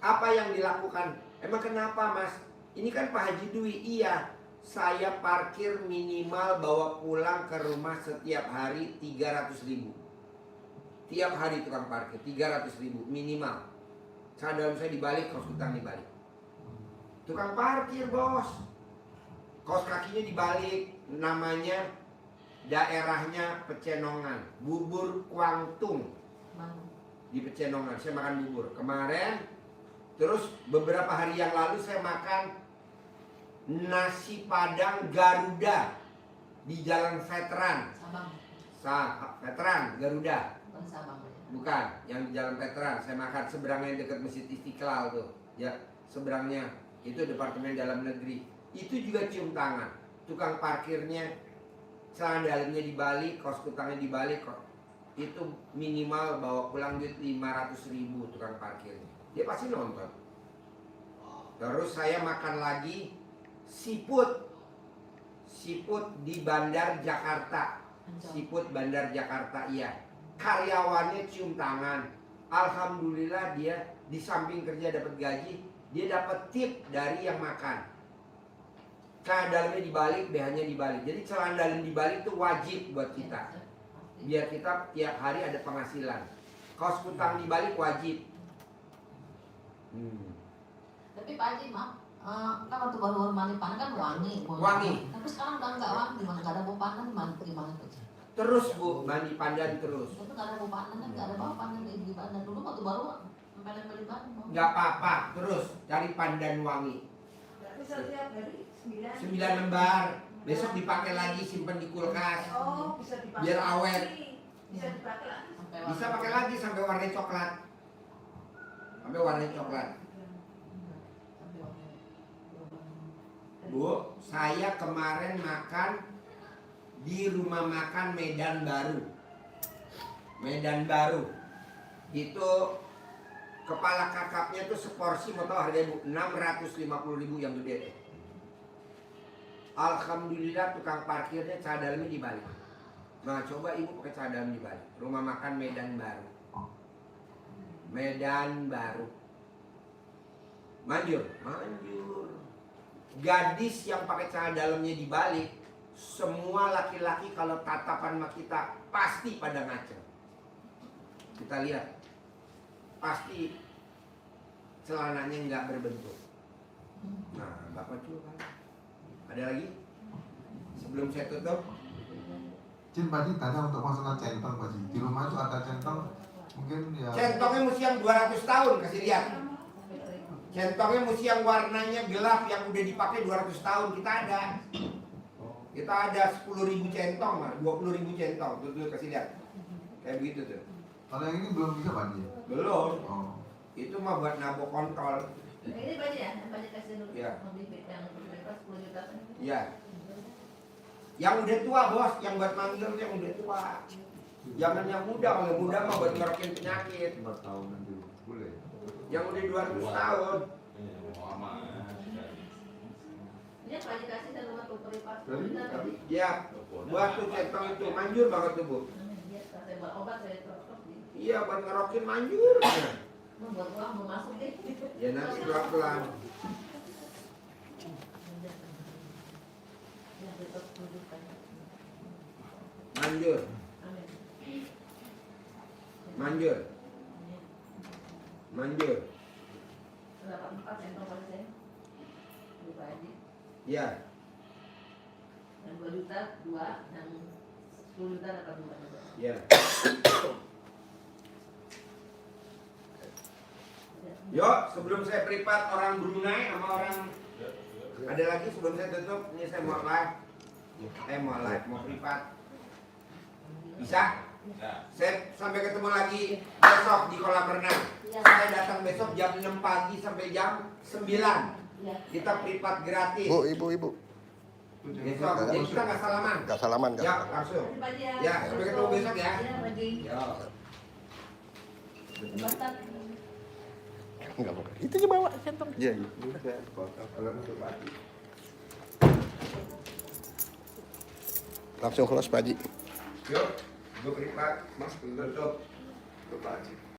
Apa yang dilakukan? Emang kenapa, Mas? Ini kan Pak Haji Dwi. Iya, saya parkir minimal bawa pulang ke rumah setiap hari 300.000. Tiap hari tukang parkir 300.000 minimal. Dalam saya dibalik, kos utang dibalik. Tukang parkir, Bos. Kos kakinya dibalik, namanya daerahnya Pecenongan, bubur Kuangtung di Pecenongan. Saya makan bubur kemarin. Terus beberapa hari yang lalu saya makan nasi Padang Garuda di Jalan Veteran. Veteran Garuda. Bukan, yang di Jalan Veteran. Saya makan seberangnya dekat Masjid Istiqlal tuh. Ya, seberangnya itu Departemen Dalam Negeri. Itu juga cium tangan. Tukang parkirnya celana dalamnya dibalik, kos utangnya dibalik kok. Itu minimal bawa pulang duit 500.000 tukang parkirnya. Dia pasti nonton. Terus saya makan lagi siput di Bandar Jakarta. Siput Bandar Jakarta, iya. Karyawannya cium tangan. Alhamdulillah dia di samping kerja dapat gaji, dia dapat tip dari yang makan. Celana dalamnya dibalik, BH-nya dibalik. Jadi celana dalam dibalik itu wajib buat kita. Biar kita tiap hari ada penghasilan. Kos utang dibalik wajib. Tapi Pak Haji, kan waktu baru mandi pandan kan wangi. Tapi sekarang udah nggak wangi, gimana? Nggak ada bau pandan, gimana tuh? Terus, Bu, mandi pandan terus. Itu nggak ada bau pandan kan, nggak ada bau pandan di pandan. Dulu waktu baru nempel-nempel di pandan. Nggak apa-apa, terus cari pandan wangi. Berarti setiap hari 9 lembar. Besok dipakai lagi, simpan di kulkas. Oh, bisa dipakai. Biar awet. Bisa dipakai lagi. Bisa pakai lagi sampai warna coklat. Sampai warna coklat. Bu, saya kemarin makan di rumah makan Medan Baru. Medan Baru. Itu kepala kakapnya tuh seporsi, mau tahu harganya, Bu? 650.000 yang gede. Alhamdulillah tukang parkirnya celana dalamnya dibalik. Nah, coba Ibu pakai celana dalam dibalik. Rumah makan Medan Baru. Medan Baru. Manjur. Gadis yang pakai celana dalamnya dibalik, semua laki-laki kalau tatapan sama kita pasti pada ngaca. Kita lihat, pasti celananya nggak berbentuk. Nah, Bapak coba. Ada lagi? Sebelum saya tutup. Cin, Pak Haji tanya untuk masalah centong, Pak Haji. Di rumah itu ada centong, mungkin ya. Centongnya mesti yang 200 tahun, kasih lihat. Centongnya mesti yang warnanya gelap, yang udah dipakai 200 tahun. Kita ada. Kita ada 10.000 centong, 20.000 centong. Tuh, kasih lihat. Kayak begitu tuh. Kalau yang ini belum bisa, Pak Haji? Belum. Oh. Itu mah buat nabok kontrol. Ini Pak Haji ya, Pak Haji kasih dulu. Iya. Mau beli yang 10 juta kan? Iya. Yang udah tua, Bos. Yang buat manggil yang udah tua. Jangan yang muda. Kalau yang muda mah buat ngerokin penyakit. 4 tahunan dulu. Boleh. Yang udah 200 tahun. Ini Pak Haji kasih dan rumah tuh peripat. Ya, buat tuh centong itu manjur banget tuh, Bu. Saya buat obat saya cocok. Iya, buat ngerokin manjur. Mau buat uang mau masuk deh. Ya nanti pelan-pelan. Manjur. Manjur. Manjur. Dapat 4 centong Pak Haji. Pak Haji. Ya. Yang 2 juta 2, yang 10 juta dapat 2 juga. Ya. Yuk, sebelum saya privat orang Brunei sama orang ada lagi sebelum saya tutup, ini saya mau live. Mau privat. Bisa? Saya sampai ketemu lagi besok di kolam renang. Saya datang besok jam 6 pagi sampai jam 9. Kita privat gratis. Ibu. Besok, jadi kita nggak salaman. Nggak salaman, nggak Ya, salaman. langsung. Ya, sampai ketemu besok ya. Enggak apa-apa. Itu aja bawa sentong. Iya. Langsung close Pak Haji. Yuk, gue privat, mas tutup. Pak Haji.